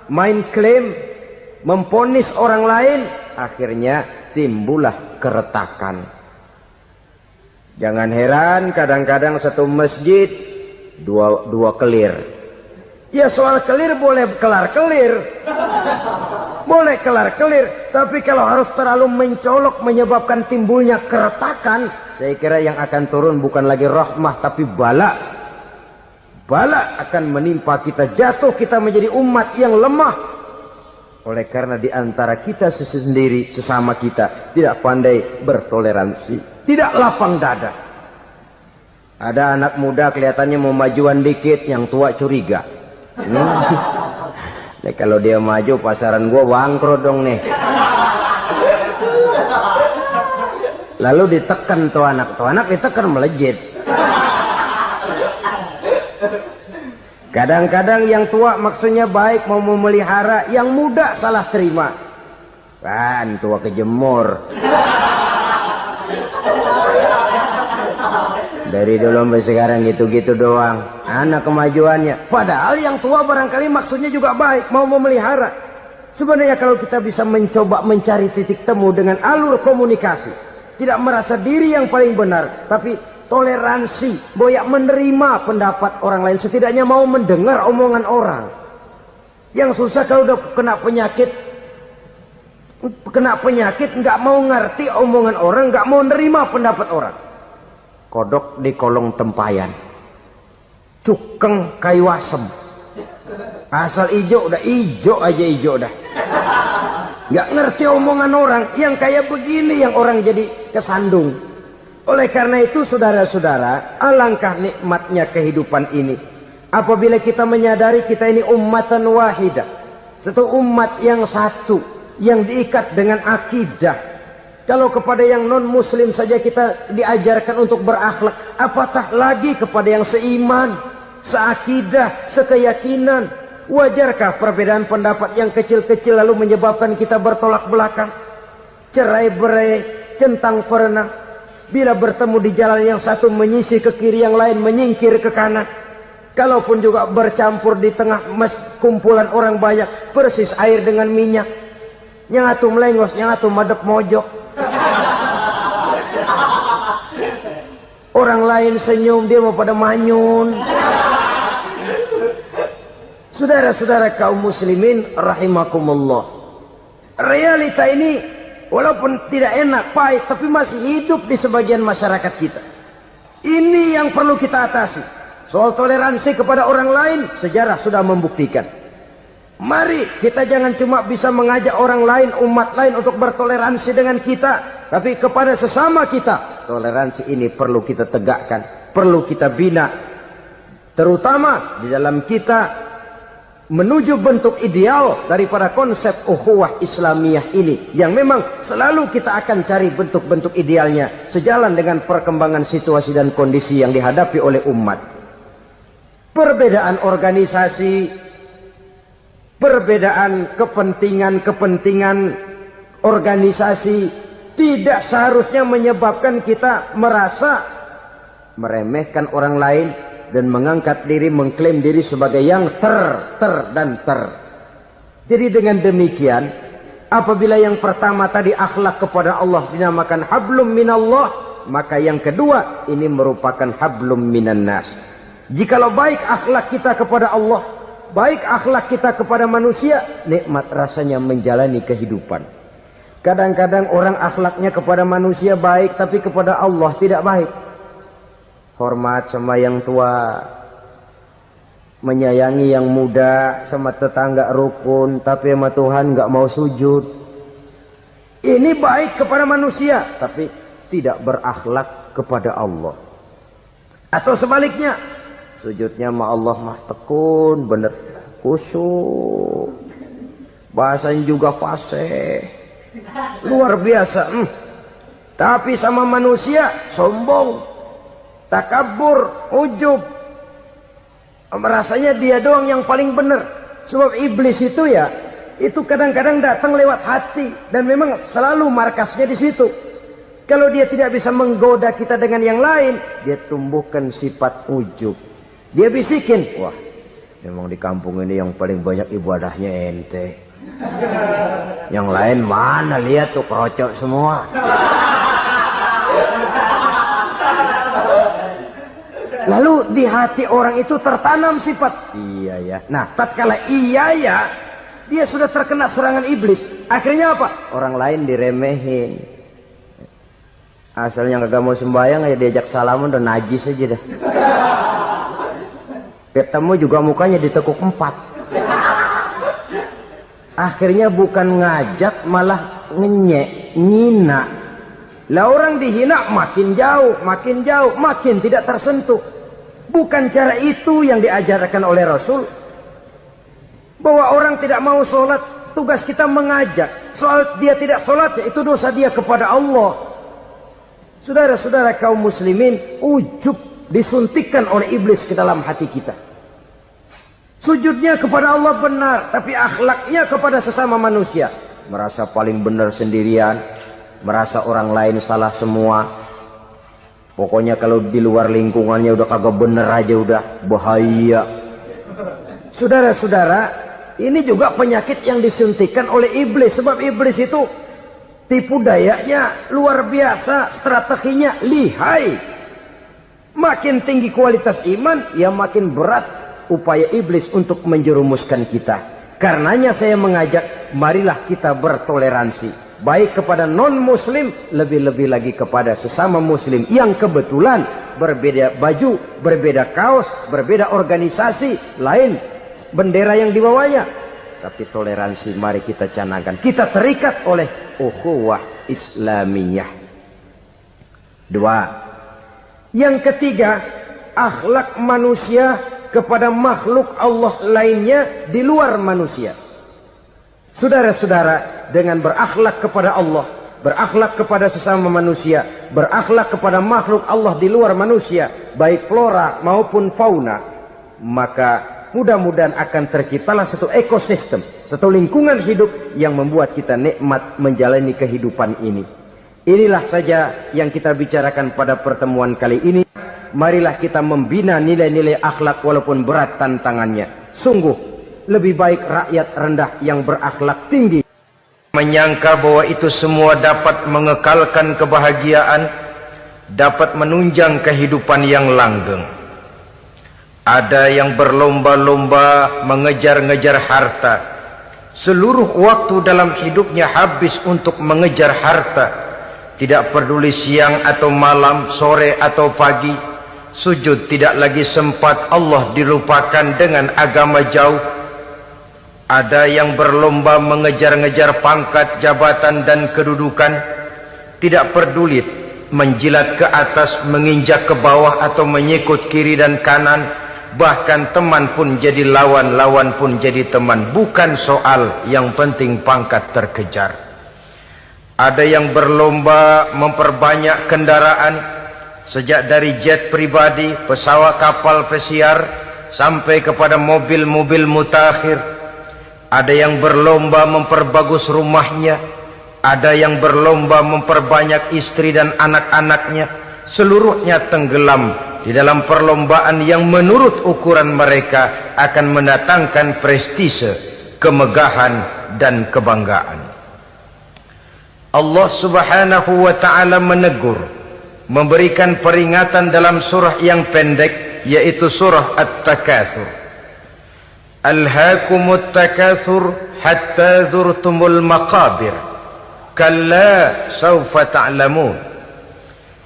S1: main klaim, memponis orang lain, akhirnya timbullah keretakan. Jangan heran kadang-kadang satu masjid dua kelir. Ya soal kelir boleh kelar-kelir. Boleh kelar-kelir. Tapi kalau harus terlalu mencolok menyebabkan timbulnya keretakan, saya kira yang akan turun bukan lagi rahmah tapi bala. Bala akan menimpa kita, jatuh kita menjadi umat yang lemah. Oleh karena di antara kita sendiri, sesama kita tidak pandai bertoleransi. Tidak lapang dada. Ada anak muda kelihatannya mau majuan dikit, yang tua curiga. Nah, kalau dia maju pasaran gua bangkrut dong nih. Lalu ditekan tuh anak ditekan melejit. Kadang-kadang yang tua maksudnya baik mau memelihara, yang muda salah terima. Kan tua kejemur. Dari dulu sampai sekarang gitu-gitu doang. Anak kemajuannya. Padahal yang tua barangkali maksudnya juga baik, mau memelihara. Sebenarnya kalau kita bisa mencoba mencari titik temu dengan alur komunikasi, tidak merasa diri yang paling benar, tapi toleransi, boyak menerima pendapat orang lain, setidaknya mau mendengar omongan orang. Yang susah kalau udah kena penyakit, nggak mau ngerti omongan orang, nggak mau nerima pendapat orang. Kodok di kolong tempayan, cukeng kayu asem, asal ijo udah ijo aja ijo dah. Nggak ngerti omongan orang, yang kayak begini yang orang jadi kesandung. Oleh karena itu saudara-saudara, alangkah nikmatnya kehidupan ini apabila kita menyadari kita ini ummatan wahidah, satu umat yang satu, yang diikat dengan akidah. Kalau kepada yang non muslim saja kita diajarkan untuk berakhlak, apatah lagi kepada yang seiman, seakidah, sekeyakinan. Wajarkah perbedaan pendapat yang kecil-kecil lalu menyebabkan kita bertolak belakang, cerai-berai, centang perenang? Bila bertemu di jalan yang satu menyisi ke kiri, yang lain menyingkir ke kanan. Kalaupun juga bercampur di tengah kumpulan orang banyak, persis air dengan minyak. Yang atu melengos, yang atu madep mojok. Orang lain senyum, dia mau pada manyun. Saudara-saudara kaum muslimin rahimakumullah, realita ini walaupun tidak enak, pahit, tapi masih hidup di sebagian masyarakat kita. Ini yang perlu kita atasi. Soal toleransi kepada orang lain, sejarah sudah membuktikan. Mari kita jangan cuma bisa mengajak orang lain, umat lain untuk bertoleransi dengan kita, tapi kepada sesama kita. Toleransi ini perlu kita tegakkan, perlu kita bina, terutama di dalam kita menuju bentuk ideal daripada konsep ukhuwah Islamiyah ini, yang memang selalu kita akan cari bentuk-bentuk idealnya sejalan dengan perkembangan situasi dan kondisi yang dihadapi oleh umat. Perbedaan organisasi, perbedaan kepentingan organisasi tidak seharusnya menyebabkan kita merasa meremehkan orang lain dan mengangkat diri, mengklaim diri sebagai yang dan ter. Jadi dengan demikian, apabila yang pertama tadi akhlak kepada Allah dinamakan hablum minallah, maka yang kedua ini merupakan hablum minan nas. Jikalau baik akhlak kita kepada Allah, baik akhlak kita kepada manusia, nikmat rasanya menjalani kehidupan. Kadang-kadang orang akhlaknya kepada manusia baik, tapi kepada Allah tidak baik. Hormat sama yang tua, menyayangi yang muda, sama tetangga rukun, tapi sama Tuhan nggak mau sujud. Ini baik kepada manusia, tapi tidak berakhlak kepada Allah. Atau sebaliknya, sujudnya sama Allah mah tekun bener, khusyuk, bahasanya juga fasih, luar biasa. Tapi sama manusia sombong, takabur, ujub, merasanya dia doang yang paling benar. Sebab iblis itu ya, itu kadang-kadang datang lewat hati dan memang selalu markasnya di situ. Kalau dia tidak bisa menggoda kita dengan yang lain, dia tumbuhkan sifat ujub. Dia bisikin, wah, memang di kampung ini yang paling banyak ibadahnya ente. Yang lain mana, lihat tuh kerocok semua. Lalu di hati orang itu tertanam sifat iya ya. Nah, tatkala iya ya, dia sudah terkena serangan iblis. Akhirnya apa? Orang lain diremehin. Asalnya kagak mau sembahyang aja diajak salaman udah najis aja dah. Ketemu juga mukanya ditekuk 4. Akhirnya bukan ngajak malah ngenyek, ngina. Lah orang dihina makin jauh, makin tidak tersentuh. Bukan cara itu yang diajarkan oleh Rasul. Bahwa orang tidak mau sholat, tugas kita mengajak. Soal dia tidak sholat, itu dosa dia kepada Allah. Saudara-saudara kaum muslimin, ujub disuntikkan oleh iblis ke dalam hati kita. Sujudnya kepada Allah benar, tapi akhlaknya kepada sesama manusia. Merasa paling benar sendirian, merasa orang lain salah semua. Pokoknya kalau di luar lingkungannya udah kagak bener aja udah bahaya. Saudara-saudara, ini juga penyakit yang disuntikan oleh iblis. Sebab iblis itu tipu dayanya luar biasa, strateginya lihai. Makin tinggi kualitas iman, ya makin berat upaya iblis untuk menjerumuskan kita. Karenanya saya mengajak, marilah kita bertoleransi. Baik kepada non-muslim, lebih-lebih lagi kepada sesama muslim yang kebetulan berbeda baju, berbeda kaos, berbeda organisasi, lain bendera yang dibawanya. Tapi toleransi mari kita canangkan. Kita terikat oleh ukhuwah Islamiyah. 2. Yang ketiga, akhlak manusia kepada makhluk Allah lainnya di luar manusia. Saudara-saudara, dengan berakhlak kepada Allah, berakhlak kepada sesama manusia, berakhlak kepada makhluk Allah di luar manusia, baik flora maupun fauna, maka mudah-mudahan akan terciptalah satu ekosistem, satu lingkungan hidup yang membuat kita nikmat menjalani kehidupan ini. Inilah saja yang kita bicarakan pada pertemuan kali ini. Marilah kita membina nilai-nilai akhlak walaupun berat tantangannya. Sungguh lebih baik rakyat rendah yang berakhlak tinggi. Menyangka bahwa itu semua dapat mengekalkan kebahagiaan, dapat menunjang kehidupan yang langgeng. Ada yang berlomba-lomba mengejar-ngejar harta. Seluruh waktu dalam hidupnya habis untuk mengejar harta. Tidak peduli siang atau malam, sore atau pagi. Sujud tidak lagi sempat, Allah dilupakan dengan agama jauh. Ada yang berlomba mengejar-ngejar pangkat, jabatan dan kedudukan. Tidak peduli menjilat ke atas, menginjak ke bawah atau menyikut kiri dan kanan. Bahkan teman pun jadi lawan, lawan pun jadi teman. Bukan soal, yang penting pangkat terkejar. Ada yang berlomba memperbanyak kendaraan, sejak dari jet pribadi, pesawat kapal pesiar, sampai kepada mobil-mobil mutakhir. Ada yang berlomba memperbagus rumahnya, ada yang berlomba memperbanyak istri dan anak-anaknya. Seluruhnya tenggelam di dalam perlombaan yang menurut ukuran mereka akan mendatangkan prestise, kemegahan dan kebanggaan. Allah Subhanahu wa ta'ala menegur, memberikan peringatan dalam surah yang pendek, yaitu surah At-Takatsur. Alhaakumut takatsur hatta zurtumul maqabir kalla sawfa ta'lamun.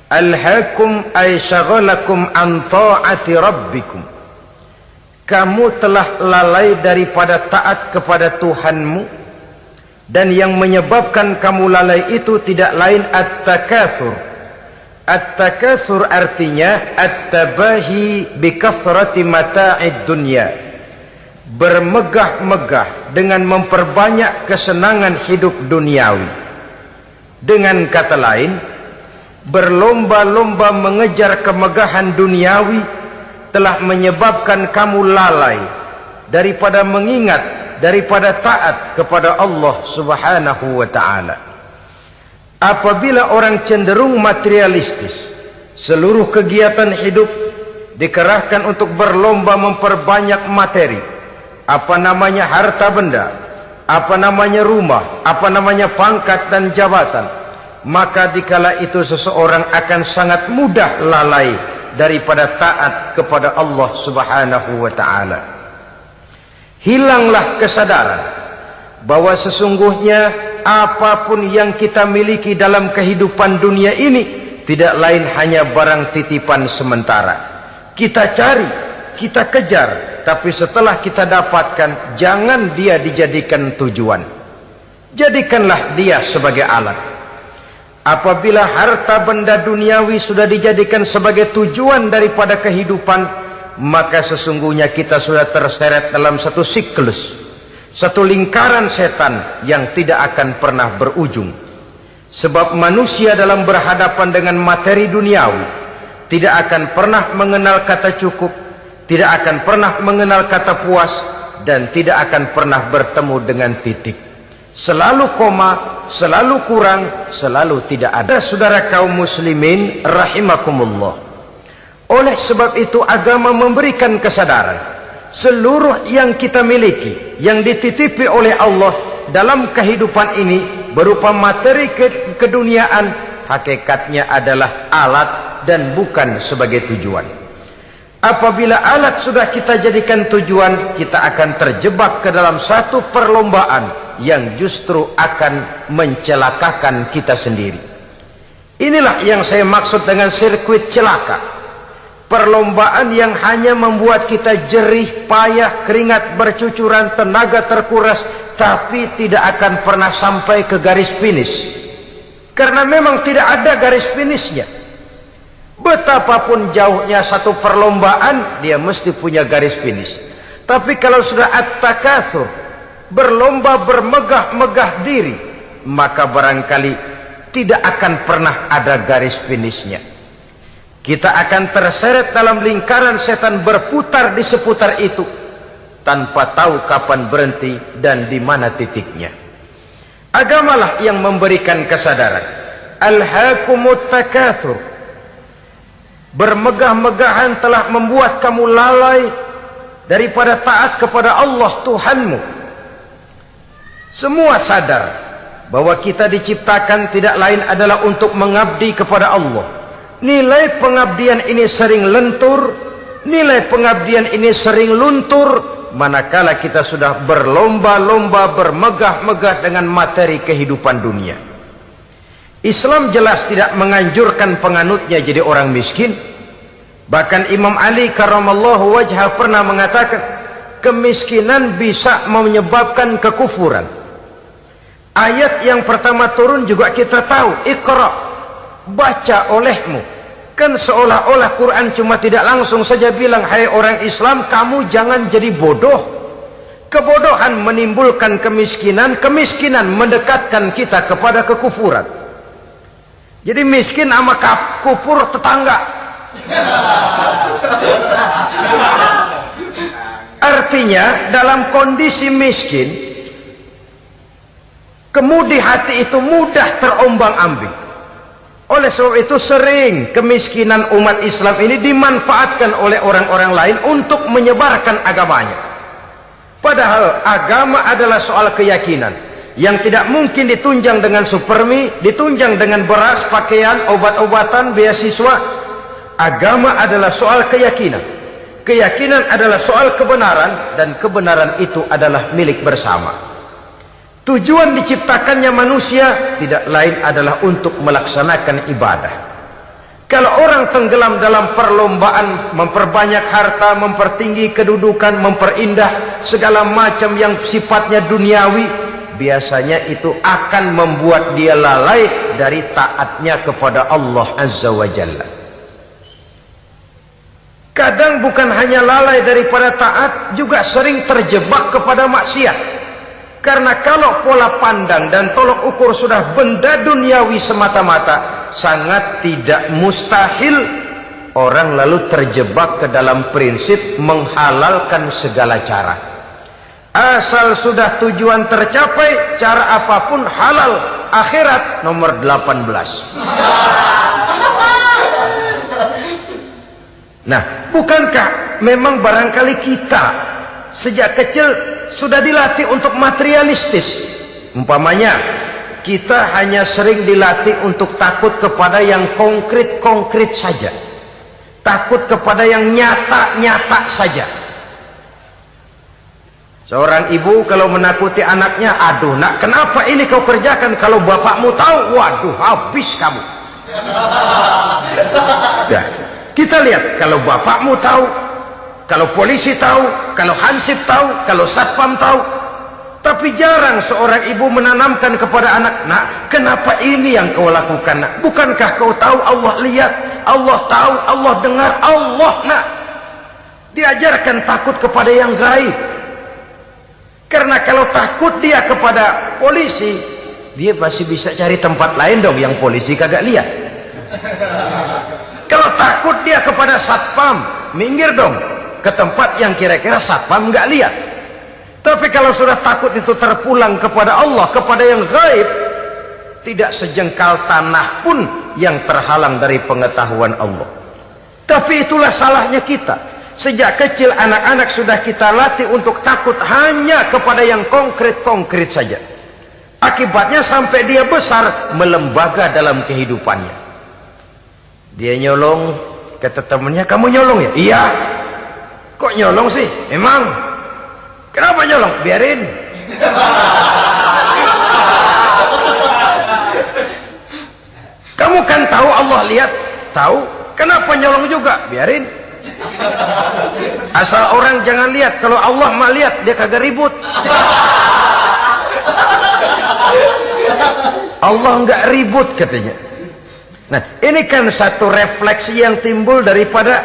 S1: Alhaakum ay syagalakum an ta'ati rabbikum. Kamu telah lalai daripada taat kepada Tuhanmu, dan yang menyebabkan kamu lalai itu tidak lain at-takatsur. At-takatsur artinya at-tabahi bi kathrati mata'id dunya. bermegah-megah dengan memperbanyak kesenangan hidup duniawi. Dengan kata lain, berlomba-lomba mengejar kemegahan duniawi telah menyebabkan kamu lalai daripada mengingat, daripada taat kepada Allah Subhanahu wa ta'ala. Apabila orang cenderung materialistis, seluruh kegiatan hidup dikerahkan untuk berlomba memperbanyak materi, apa namanya harta benda, apa namanya rumah, apa namanya pangkat dan jabatan, maka dikala itu seseorang akan sangat mudah lalai daripada taat kepada Allah Subhanahu wa ta'ala. Hilanglah kesadaran bahwa sesungguhnya apapun yang kita miliki dalam kehidupan dunia ini tidak lain hanya barang titipan sementara. Kita cari, kita kejar, tapi setelah kita dapatkan, jangan dia dijadikan tujuan. Jadikanlah dia sebagai alat. Apabila harta benda duniawi sudah dijadikan sebagai tujuan daripada kehidupan, maka sesungguhnya kita sudah terseret dalam satu siklus, satu lingkaran setan yang tidak akan pernah berujung. Sebab manusia dalam berhadapan dengan materi duniawi tidak akan pernah mengenal kata cukup, tidak akan pernah mengenal kata puas, dan tidak akan pernah bertemu dengan titik. Selalu koma, selalu kurang, selalu tidak ada. Saudara kaum muslimin rahimakumullah, oleh sebab itu agama memberikan kesadaran seluruh yang kita miliki, yang dititipi oleh Allah dalam kehidupan ini berupa materi keduniaan, hakikatnya adalah alat dan bukan sebagai tujuan. Apabila alat sudah kita jadikan tujuan, kita akan terjebak ke dalam satu perlombaan yang justru akan mencelakakan kita sendiri. Inilah yang saya maksud dengan sirkuit celaka. Perlombaan yang hanya membuat kita jerih, payah, keringat bercucuran, tenaga terkuras, tapi tidak akan pernah sampai ke garis finish. Karena memang tidak ada garis finishnya. Betapapun jauhnya satu perlombaan, dia mesti punya garis finish. Tapi kalau sudah at-takatsur, berlomba bermegah-megah diri, maka barangkali tidak akan pernah ada garis finishnya. Kita akan terseret dalam lingkaran setan berputar di seputar itu tanpa tahu kapan berhenti dan di mana titiknya. Agamalah yang memberikan kesadaran. Alhaakumut takatsur. Bermegah-megahan telah membuat kamu lalai daripada taat kepada Allah Tuhanmu. Semua sadar bahwa kita diciptakan tidak lain adalah untuk mengabdi kepada Allah. Nilai pengabdian ini sering lentur, nilai pengabdian ini sering luntur, manakala kita sudah berlomba-lomba bermegah-megah dengan materi kehidupan dunia. Islam jelas tidak menganjurkan penganutnya jadi orang miskin. Bahkan Imam Ali karramallahu wajhah pernah mengatakan, kemiskinan bisa menyebabkan kekufuran. Ayat yang pertama turun juga kita tahu, Iqra, baca olehmu. Kan seolah-olah Quran cuma tidak langsung saja bilang, hai orang Islam, kamu jangan jadi bodoh. Kebodohan menimbulkan kemiskinan, kemiskinan mendekatkan kita kepada kekufuran. Jadi miskin sama kufur tetangga. Artinya dalam kondisi miskin, kemudi hati itu mudah terombang-ambing. Oleh sebab itu sering kemiskinan umat Islam ini dimanfaatkan oleh orang-orang lain untuk menyebarkan agamanya. Padahal agama adalah soal keyakinan yang tidak mungkin ditunjang dengan supermi, ditunjang dengan beras, pakaian, obat-obatan, beasiswa. Agama adalah soal keyakinan. Keyakinan adalah soal kebenaran, dan kebenaran itu adalah milik bersama. Tujuan diciptakannya manusia tidak lain adalah untuk melaksanakan ibadah. Kalau orang tenggelam dalam perlombaan memperbanyak harta, mempertinggi kedudukan, memperindah segala macam yang sifatnya duniawi, biasanya itu akan membuat dia lalai dari taatnya kepada Allah Azza wa Jalla. Kadang bukan hanya lalai daripada taat, juga sering terjebak kepada maksiat. Karena kalau pola pandang dan tolok ukur sudah benda duniawi semata-mata, sangat tidak mustahil orang lalu terjebak ke dalam prinsip menghalalkan segala cara. Asal sudah tujuan tercapai, cara apapun halal. Akhirat nomor 18. Nah, bukankah memang barangkali kita sejak kecil sudah dilatih untuk materialistis? Umpamanya kita hanya sering dilatih untuk takut kepada yang konkret-konkret saja, takut kepada yang nyata-nyata saja. Seorang ibu kalau menakuti anaknya, aduh nak, kenapa ini kau kerjakan? Kalau bapakmu tahu, waduh, habis kamu. Ya, kita lihat, kalau bapakmu tahu, kalau polisi tahu, kalau hansip tahu, kalau satpam tahu. Tapi jarang seorang ibu menanamkan kepada anak, nak, kenapa ini yang kau lakukan, nak? Bukankah kau tahu Allah lihat, Allah tahu, Allah dengar, Allah, nak? Diajarkan takut kepada yang gaib. Karena kalau takut dia kepada polisi, dia pasti bisa cari tempat lain dong yang polisi kagak lihat. Kalau takut dia kepada satpam, minggir dong ke tempat yang kira-kira satpam nggak lihat. Tapi kalau sudah takut itu terpulang kepada Allah, kepada yang gaib, tidak sejengkal tanah pun yang terhalang dari pengetahuan Allah. Tapi itulah salahnya kita. Sejak kecil anak-anak sudah kita latih untuk takut hanya kepada yang konkret-konkret saja. Akibatnya sampai dia besar melembaga dalam kehidupannya. Dia nyolong, kata temannya, kamu nyolong ya? Iya. Kok nyolong sih? Emang? Kenapa nyolong? Biarin. Kamu kan tahu Allah lihat? Tahu. Kenapa nyolong juga? Biarin. Asal orang jangan lihat. Kalau Allah mah lihat, dia kagak ribut. Allah enggak ribut katanya. Nah, ini kan satu refleksi yang timbul daripada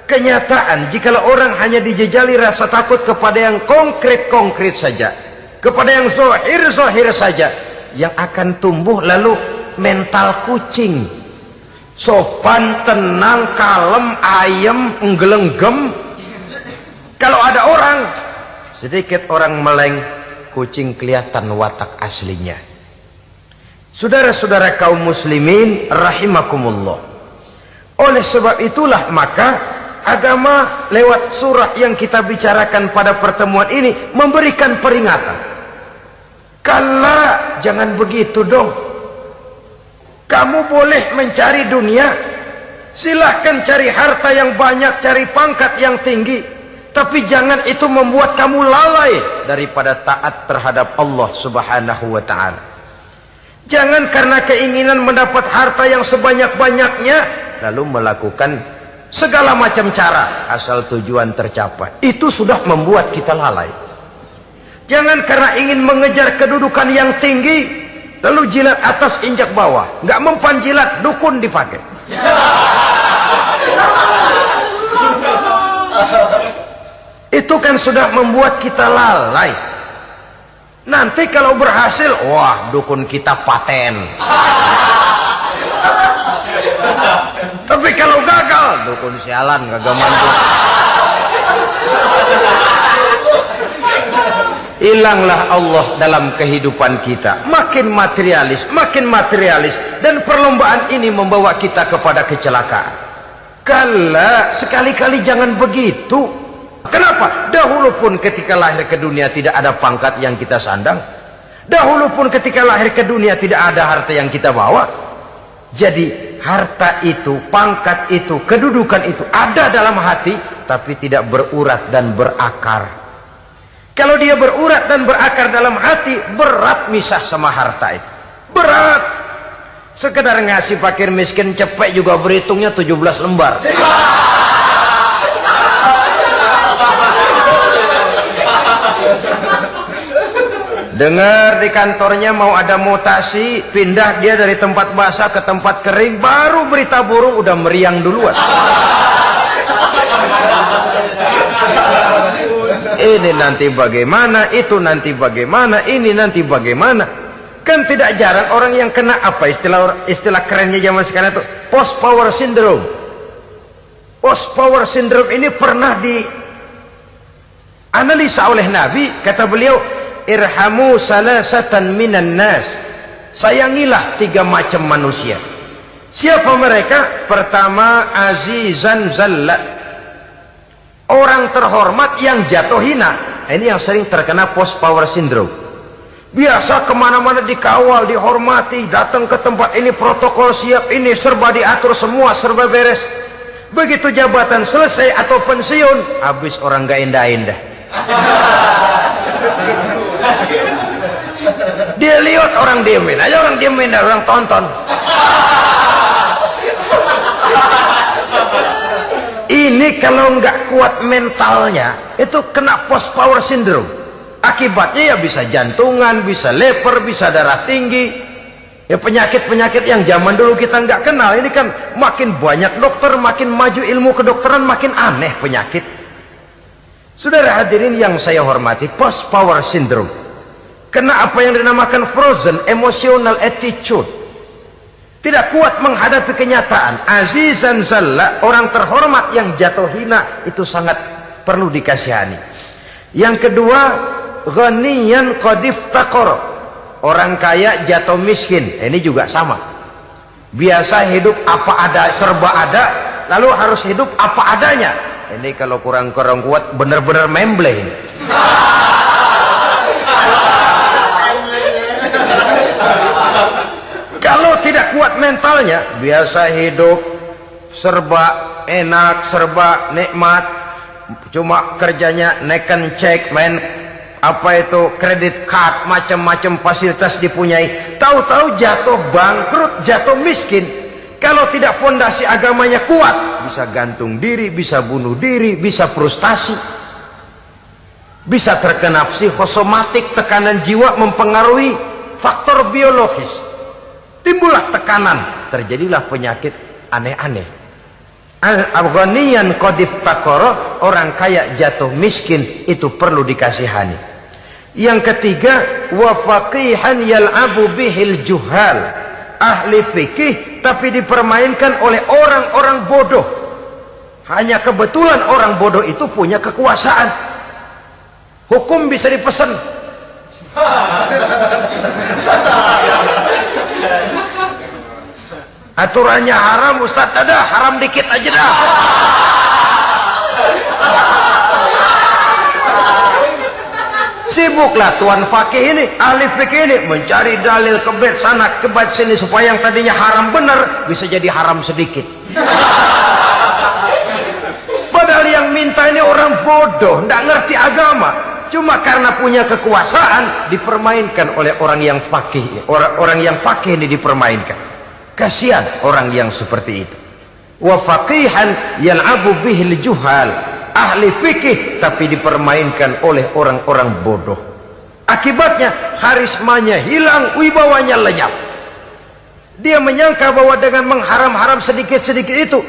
S1: kenyataan. Jikalau orang hanya dijejali rasa takut kepada yang konkret-konkret saja, kepada yang zahir-zahir saja, yang akan tumbuh lalu mental kucing. Sopan, tenang, kalem, ayem, nggelenggem. Kalau ada orang, sedikit orang meleng, kucing kelihatan watak aslinya. Saudara-saudara kaum muslimin rahimakumullah. Oleh sebab itulah maka agama lewat surah yang kita bicarakan pada pertemuan ini memberikan peringatan. Kala, jangan begitu dong. Kamu boleh mencari dunia, silahkan cari harta yang banyak, cari pangkat yang tinggi, tapi jangan itu membuat kamu lalai daripada taat terhadap Allah Subhanahu wa ta'ala. Jangan karena keinginan mendapat harta yang sebanyak-banyaknya lalu melakukan segala macam cara asal tujuan tercapai. Itu sudah membuat kita lalai. Jangan karena ingin mengejar kedudukan yang tinggi lalu jilat atas injak bawah, nggak mempan jilat, dukun dipakai. Itu kan sudah membuat kita lalai. Nanti kalau berhasil, wah, dukun kita paten. Tapi kalau gagal, dukun sialan, kagak mampu. Hilanglah Allah dalam kehidupan kita. Makin materialis, dan perlombaan ini membawa kita kepada kecelakaan. Kala, sekali-kali jangan begitu. Kenapa? Dahulu pun ketika lahir ke dunia tidak ada pangkat yang kita sandang. Dahulu pun ketika lahir ke dunia tidak ada harta yang kita bawa. Jadi harta itu, pangkat itu, kedudukan itu ada dalam hati, tapi tidak berurat dan berakar. Kalau dia berurat dan berakar dalam hati, berat misah sama harta itu. Berat. Sekedar ngasih fakir miskin cepet juga berhitungnya 17 lembar. Dengar di kantornya mau ada mutasi, pindah dia dari tempat basah ke tempat kering, baru berita burung udah meriang duluan.
S2: Ini nanti bagaimana, itu nanti bagaimana, ini nanti bagaimana. Kan tidak jarang orang yang kena apa istilah kerennya zaman sekarang itu post power syndrome. Post power syndrome ini pernah dianalisa oleh Nabi. Kata beliau, irhamu salasatan minan nas, sayangilah 3 macam manusia. Siapa mereka? Pertama, azizan zalla, orang terhormat yang jatuh hina. Ini yang sering terkena post power syndrome. Biasa kemana-mana dikawal, dihormati, datang ke tempat ini protokol siap, ini serba diatur semua, serba beres. Begitu jabatan selesai atau pensiun, habis orang gak indah-indah. Dia lihat orang diemin aja, orang diemin dan orang tonton. Ini kalau nggak kuat mentalnya, itu kena post power syndrome. Akibatnya ya bisa jantungan, bisa leper, bisa darah tinggi. Ya penyakit-penyakit yang zaman dulu kita nggak kenal. Ini kan makin banyak dokter, makin maju ilmu kedokteran, makin aneh penyakit. Saudara hadirin yang saya hormati, post power syndrome kena apa yang dinamakan frozen emotional attitude. Tidak kuat menghadapi kenyataan. Azizan zalla, orang terhormat yang jatuh hina, itu sangat perlu dikasihani. Yang kedua, ghaniyan qad iftaqar, orang kaya jatuh miskin. Ini juga sama. Biasa hidup apa ada, serba ada, lalu harus hidup apa adanya. Ini kalau kurang-kurang kuat benar-benar memble. Kalau tidak kuat mentalnya, biasa hidup serba enak, serba nikmat, cuma kerjanya neken cek, main apa itu kredit card, macam-macam fasilitas dipunyai. Tahu-tahu jatuh bangkrut, jatuh miskin. Kalau tidak fondasi agamanya kuat, bisa gantung diri, bisa bunuh diri, bisa frustasi, bisa terkena psikosomatik, tekanan jiwa mempengaruhi faktor biologis. Timbullah tekanan, terjadilah penyakit aneh-aneh. Al-ghaniyan qad iftaqara, orang kaya jatuh miskin, itu perlu dikasihani. Yang ketiga, wa faqihan yal'abu bihil juhal, ahli fikih tapi dipermainkan oleh orang-orang bodoh. Hanya kebetulan orang bodoh itu punya kekuasaan. Hukum bisa dipesan. Aturannya haram, Ustaz, ada haram dikit aja dah. Sibuklah tuan fakih ini, ahli fikih ini mencari dalil kebet sana kebet sini supaya yang tadinya haram benar bisa jadi haram sedikit. Padahal yang minta ini orang bodoh, tidak ngerti agama. Cuma karena punya kekuasaan dipermainkan oleh orang yang fakih. Orang yang fakih ini dipermainkan. Kasihan orang yang seperti itu. Wa faqihan yal'abu bihil juhal, ahli fikih tapi dipermainkan oleh orang-orang bodoh. Akibatnya karismanya hilang, wibawanya lenyap. Dia menyangka bahwa dengan mengharam-haram sedikit-sedikit itu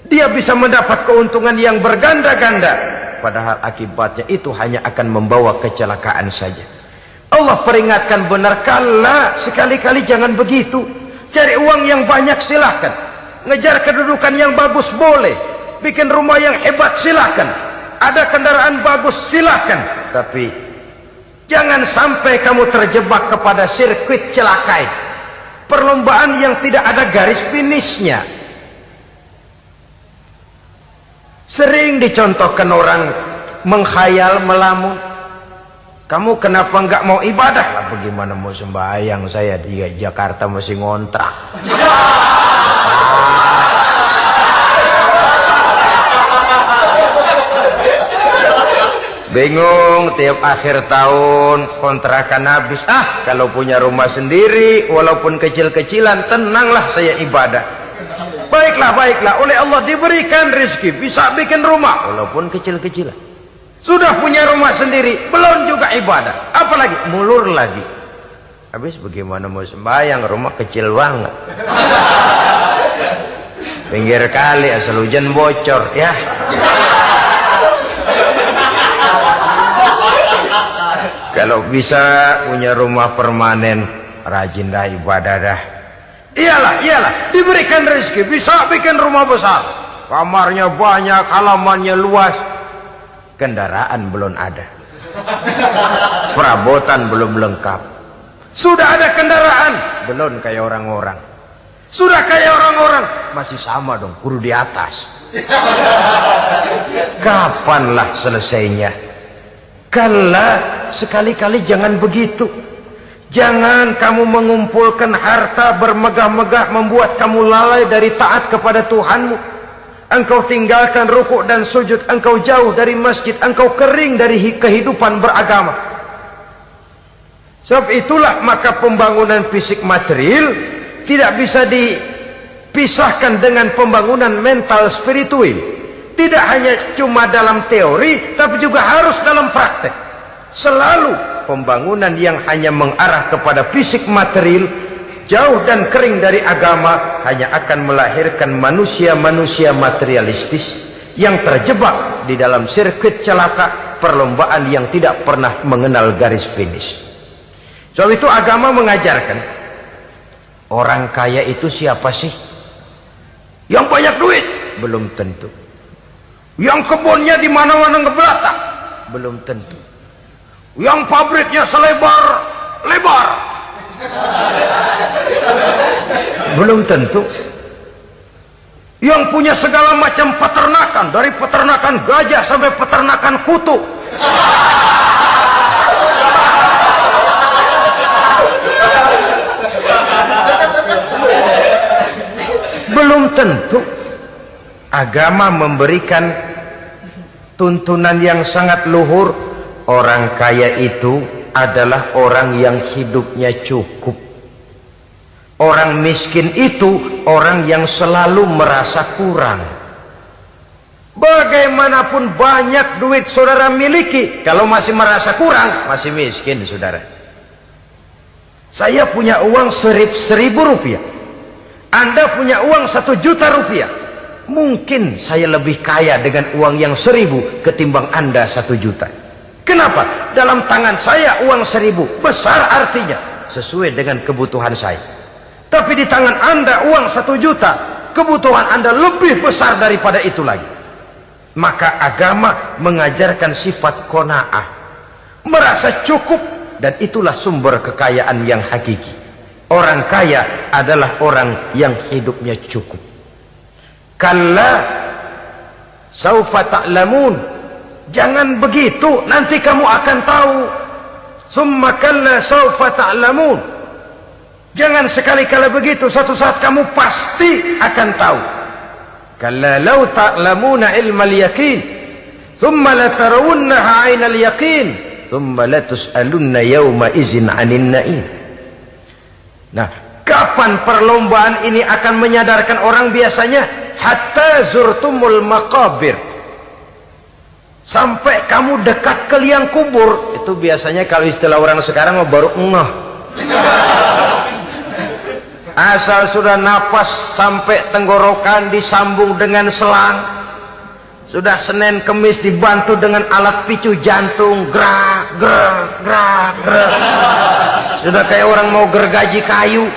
S2: dia bisa mendapat keuntungan yang berganda-ganda, padahal akibatnya itu hanya akan membawa kecelakaan saja. Allah peringatkan benar, kala, sekali-kali jangan begitu. Cari uang yang banyak silahkan, ngejar kedudukan yang bagus boleh, bikin rumah yang hebat silahkan, ada kendaraan bagus silahkan, tapi jangan sampai kamu terjebak kepada sirkuit celakai, perlombaan yang tidak ada garis finishnya. Sering dicontohkan orang menghayal, melamun. Kamu kenapa nggak mau ibadah? Lah bagaimana mau sembahyang, saya di Jakarta masih ngontrak. Bingung, tiap akhir tahun kontrakan habis. Kalau punya rumah sendiri walaupun kecil-kecilan, tenanglah saya ibadah. Baiklah, oleh Allah diberikan rezeki, bisa bikin rumah walaupun kecil-kecilan. Sudah punya rumah sendiri, belum juga ibadah, apalagi mulur lagi. Habis bagaimana mau sembahyang, rumah kecil banget, pinggir kali, asal hujan bocor ya. kalau bisa punya rumah permanen, rajin dah ibadah dah. Iyalah, diberikan rezeki, bisa bikin rumah besar, kamarnya banyak, halamannya luas, kendaraan belum ada, perabotan belum lengkap. Sudah ada kendaraan, belum kayak orang-orang. Sudah kayak orang-orang, masih sama dong, kudu di atas. Kapanlah selesainya? Kala, sekali-kali jangan begitu. Jangan kamu mengumpulkan harta bermegah-megah membuat kamu lalai dari taat kepada Tuhanmu. Engkau tinggalkan rukuk dan sujud, engkau jauh dari masjid, engkau kering dari kehidupan beragama. Sebab itulah maka pembangunan fisik material tidak bisa dipisahkan dengan pembangunan mental spiritual. Tidak hanya cuma dalam teori, tapi juga harus dalam praktek. Selalu pembangunan yang hanya mengarah kepada fisik material, jauh dan kering dari agama, hanya akan melahirkan manusia-manusia materialistis yang terjebak di dalam sirkuit celaka perlombaan yang tidak pernah mengenal garis finish. Sebab itu agama mengajarkan, orang kaya itu siapa sih? Yang banyak duit? Belum tentu. Yang kebunnya di mana-mana ngebelatak? Belum tentu. Yang pabriknya selebar-lebar? Belum tentu. Yang punya segala macam peternakan, dari peternakan gajah sampai peternakan kutu? Belum tentu. Agama memberikan tuntunan yang sangat luhur. Orang kaya itu adalah orang yang hidupnya cukup. Orang miskin itu orang yang selalu merasa kurang. Bagaimanapun banyak duit saudara miliki, kalau masih merasa kurang, masih miskin saudara. Saya punya uang 1.000 rupiah, Anda punya uang 1 juta rupiah. Mungkin saya lebih kaya dengan uang yang 1.000 ketimbang Anda 1 juta. Kenapa? Dalam tangan saya uang 1.000 besar, artinya sesuai dengan kebutuhan saya. Tapi di tangan Anda uang 1 juta, kebutuhan Anda lebih besar daripada itu lagi. Maka agama mengajarkan sifat qanaah, merasa cukup, dan itulah sumber kekayaan yang hakiki. Orang kaya adalah orang yang hidupnya cukup. Kalla saufa ta'lamun, jangan begitu, nanti kamu akan tahu. Summa kalla saufa ta'lamun, jangan sekali-kali begitu, suatu saat kamu pasti akan tahu. Kalla law ta'lamuna ilmal yaqin, thumma latarawunnaha 'ainal yaqin, thumma latus'alunna yawma idzin 'anin na'im. Nah, kapan perlombaan ini akan menyadarkan orang? Biasanya hatta zurtumul maqabir, sampai kamu dekat ke liang kubur. Itu biasanya kalau istilah orang sekarang baru ngeh. Asal sudah napas sampai tenggorokan disambung dengan selang, sudah Senin Kemis dibantu dengan alat picu jantung, gerak gerak gerak gerak, sudah kayak orang mau gergaji kayu.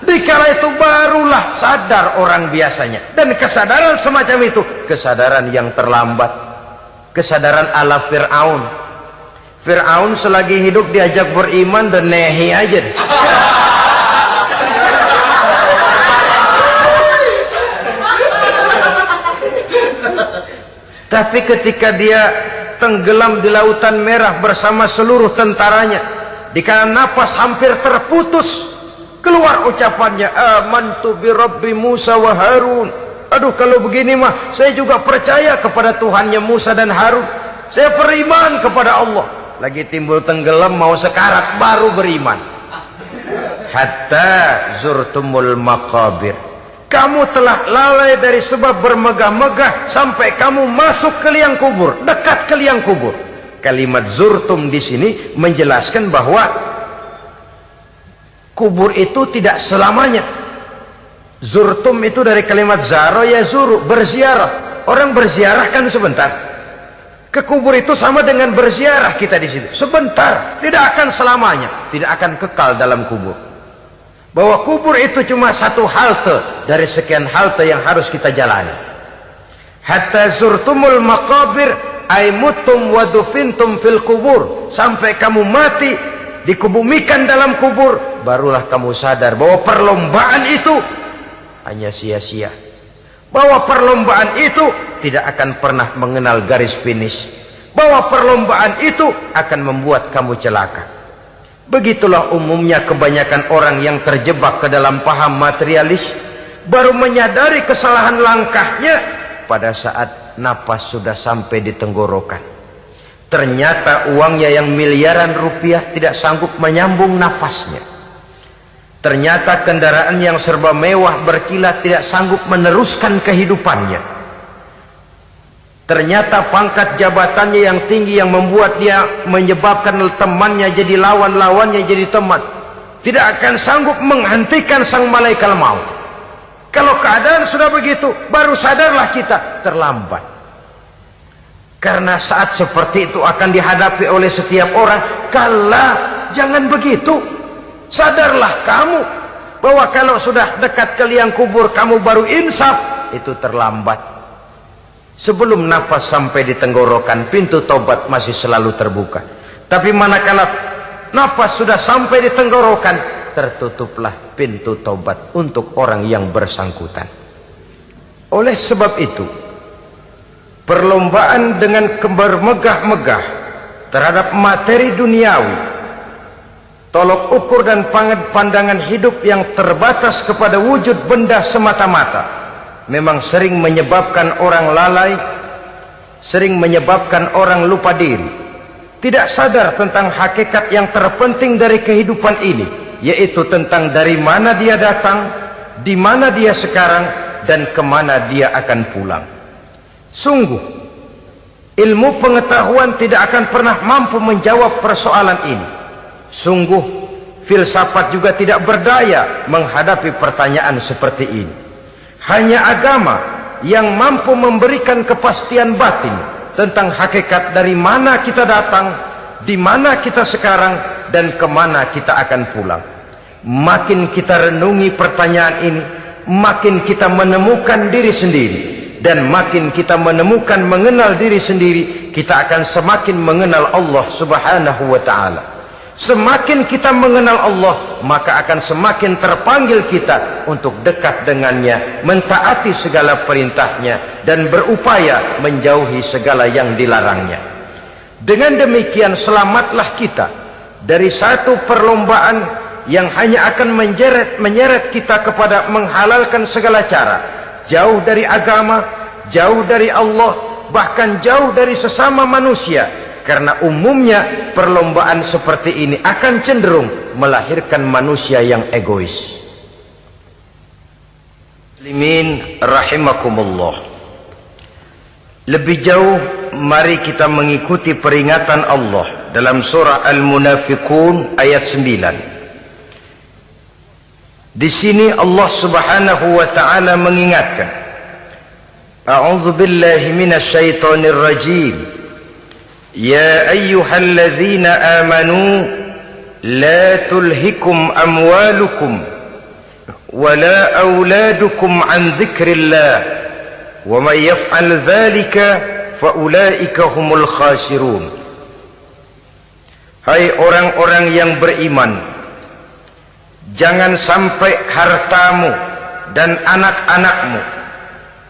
S2: Dikala itu barulah sadar orang biasanya. Dan kesadaran semacam itu, kesadaran yang terlambat, kesadaran ala Fir'aun. Fir'aun selagi hidup diajak beriman dan nehi aja. Tapi ketika dia tenggelam di lautan merah bersama seluruh tentaranya, dikala napas hampir terputus, keluar ucapannya, amantu bi Rabbi Musa wa Harun. Aduh, kalau begini mah saya juga percaya kepada Tuhannya Musa dan Harun. Saya beriman kepada Allah. Lagi timbul tenggelam mau sekarat baru beriman. Hatta zurtumul maqabir, kamu telah lalai dari sebab bermegah-megah sampai kamu masuk ke liang kubur, dekat ke liang kubur. Kalimat zurtum di sini menjelaskan bahwa kubur itu tidak selamanya. Zurtum itu dari kalimat zaro ya zuru, berziarah. Orang berziarah kan sebentar. Ke kubur itu sama dengan berziarah kita di situ. Sebentar, tidak akan selamanya, tidak akan kekal dalam kubur. Bahwa kubur itu cuma satu halte dari sekian halte yang harus kita jalani. Hatta zurtumul maqabir ay mutum wa dufintum fil kubur. Sampai kamu mati, dikebumikan dalam kubur, barulah kamu sadar bahwa perlombaan itu hanya sia-sia. Bahwa perlombaan itu tidak akan pernah mengenal garis finish. Bahwa perlombaan itu akan membuat kamu celaka. Begitulah umumnya kebanyakan orang yang terjebak ke dalam paham materialis, baru menyadari kesalahan langkahnya pada saat napas sudah sampai di tenggorokan. Ternyata uangnya yang miliaran rupiah tidak sanggup menyambung nafasnya. Ternyata kendaraan yang serba mewah berkilat tidak sanggup meneruskan kehidupannya. Ternyata pangkat jabatannya yang tinggi yang membuat dia menyebabkan temannya jadi lawan, lawannya jadi teman, tidak akan sanggup menghentikan sang malaikat maut. Kalau keadaan sudah begitu, baru sadarlah kita terlambat. Karena saat seperti itu akan dihadapi oleh setiap orang. Kala, jangan begitu. Sadarlah kamu bahwa kalau sudah dekat ke liang kubur kamu baru insaf, itu terlambat. Sebelum nafas sampai di tenggorokan, pintu taubat masih selalu terbuka. Tapi manakala nafas sudah sampai di tenggorokan, tertutuplah pintu taubat untuk orang yang bersangkutan. Oleh sebab itu, perlombaan dengan bermegah-megah terhadap materi duniawi, tolok ukur dan pandangan hidup yang terbatas kepada wujud benda semata-mata, memang sering menyebabkan orang lalai, sering menyebabkan orang lupa diri, tidak sadar tentang hakikat yang terpenting dari kehidupan ini, yaitu tentang dari mana dia datang, di mana dia sekarang, dan kemana dia akan pulang. Sungguh, ilmu pengetahuan tidak akan pernah mampu menjawab persoalan ini. Sungguh, filsafat juga tidak berdaya menghadapi pertanyaan seperti ini. Hanya agama yang mampu memberikan kepastian batin tentang hakikat dari mana kita datang, di mana kita sekarang, dan kemana kita akan pulang. Makin kita renungi pertanyaan ini, makin kita menemukan diri sendiri. Dan makin kita menemukan mengenal diri sendiri, kita akan semakin mengenal Allah Subhanahu wa ta'ala. Semakin kita mengenal Allah, maka akan semakin terpanggil kita untuk dekat dengannya, mentaati segala perintahnya, dan berupaya menjauhi segala yang dilarangnya. Dengan demikian selamatlah kita dari satu perlombaan yang hanya akan menyeret kita kepada menghalalkan segala cara, jauh dari agama, jauh dari Allah, bahkan jauh dari sesama manusia. Karena umumnya perlombaan seperti ini akan cenderung melahirkan manusia yang egois. Muslimin rahimakumullah. Lebih jauh, mari kita mengikuti peringatan Allah dalam surah Al-Munafiqun ayat 9. Di sini Allah Subhanahu wa taala mengingatkan, A'udzu billahi minasy syaithanir rajim. Ya ayyuhalladzina amanu la tulhikum amwalukum wala auladukum an dzikrillah wa may yaf'al dzalika fa ulaika humul khasirun. Hai orang-orang yang beriman, jangan sampai hartamu dan anak-anakmu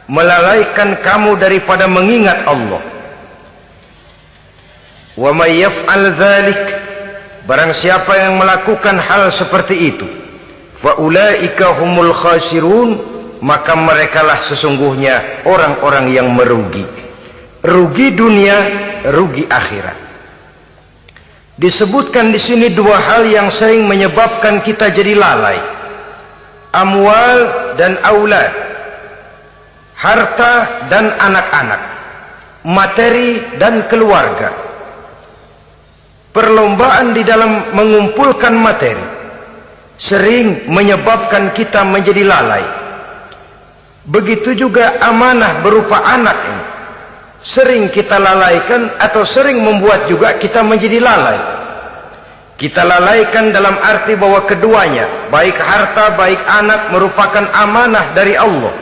S2: melalaikan kamu daripada mengingat Allah. Wa may yaf'al dzalik, barang siapa yang melakukan hal seperti itu, fa ulaika humul khasirun, maka merekalah sesungguhnya orang-orang yang merugi. Rugi dunia, rugi akhirat. Disebutkan di sini dua hal yang sering menyebabkan kita jadi lalai. Amwal dan aulad. Harta dan anak-anak. Materi dan keluarga. Perlombaan di dalam mengumpulkan materi sering menyebabkan kita menjadi lalai. Begitu juga amanah berupa anak ini sering kita lalaikan atau sering membuat juga kita menjadi lalai. Kita lalaikan dalam arti bahwa keduanya, baik harta baik anak, merupakan amanah dari Allah.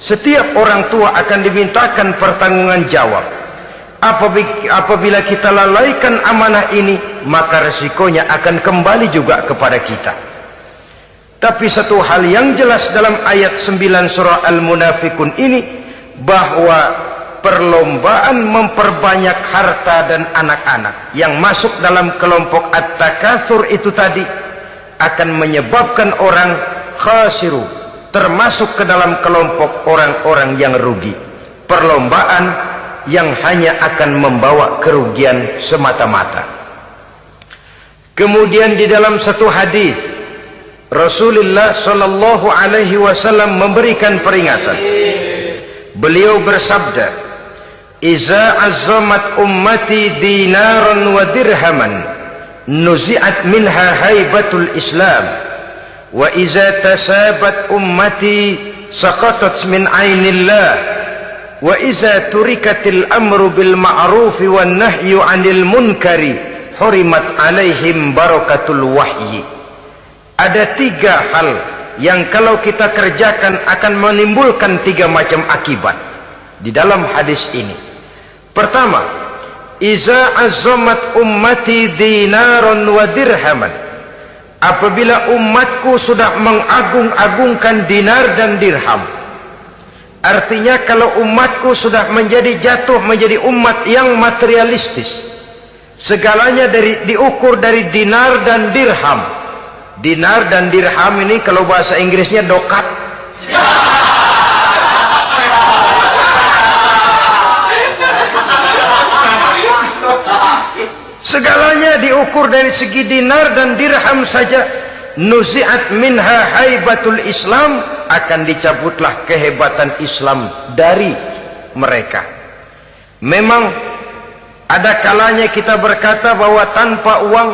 S2: Setiap orang tua akan dimintakan pertanggungan jawab. Apabila kita lalaikan amanah ini, maka resikonya akan kembali juga kepada kita. Tapi satu hal yang jelas dalam ayat 9 surah Al-Munafikun ini, bahwa perlombaan memperbanyak harta dan anak-anak yang masuk dalam kelompok at-takatsur itu tadi akan menyebabkan orang khasiru, termasuk ke dalam kelompok orang-orang yang rugi. Perlombaan yang hanya akan membawa kerugian semata-mata. Kemudian di dalam satu hadis Rasulullah sallallahu alaihi wasallam memberikan peringatan. Beliau bersabda, "Iza azzamat ummati dinaran wa dirhaman, nuzi'at minha haibatul Islam, wa iza tasabat ummati saqatat min ainillah, wa iza turikatil amru bil ma'rufi wan nahyu 'anil munkari, hurimat 'alaihim barakatul wahyi." Ada 3 hal yang kalau kita kerjakan akan menimbulkan 3 macam akibat di dalam hadis ini. Pertama, iza azzamat ummati dinaran wa dirhaman. Apabila umatku sudah mengagung-agungkan dinar dan dirham, artinya kalau umatku sudah jatuh menjadi umat yang materialistis, segalanya diukur dari dinar dan dirham. Dinar dan dirham ini kalau bahasa Inggrisnya dokat. Segalanya diukur dari segi dinar dan dirham saja. Nuzi'at minha haibatul Islam, akan dicabutlah kehebatan Islam dari mereka. Memang ada kalanya kita berkata bahwa tanpa uang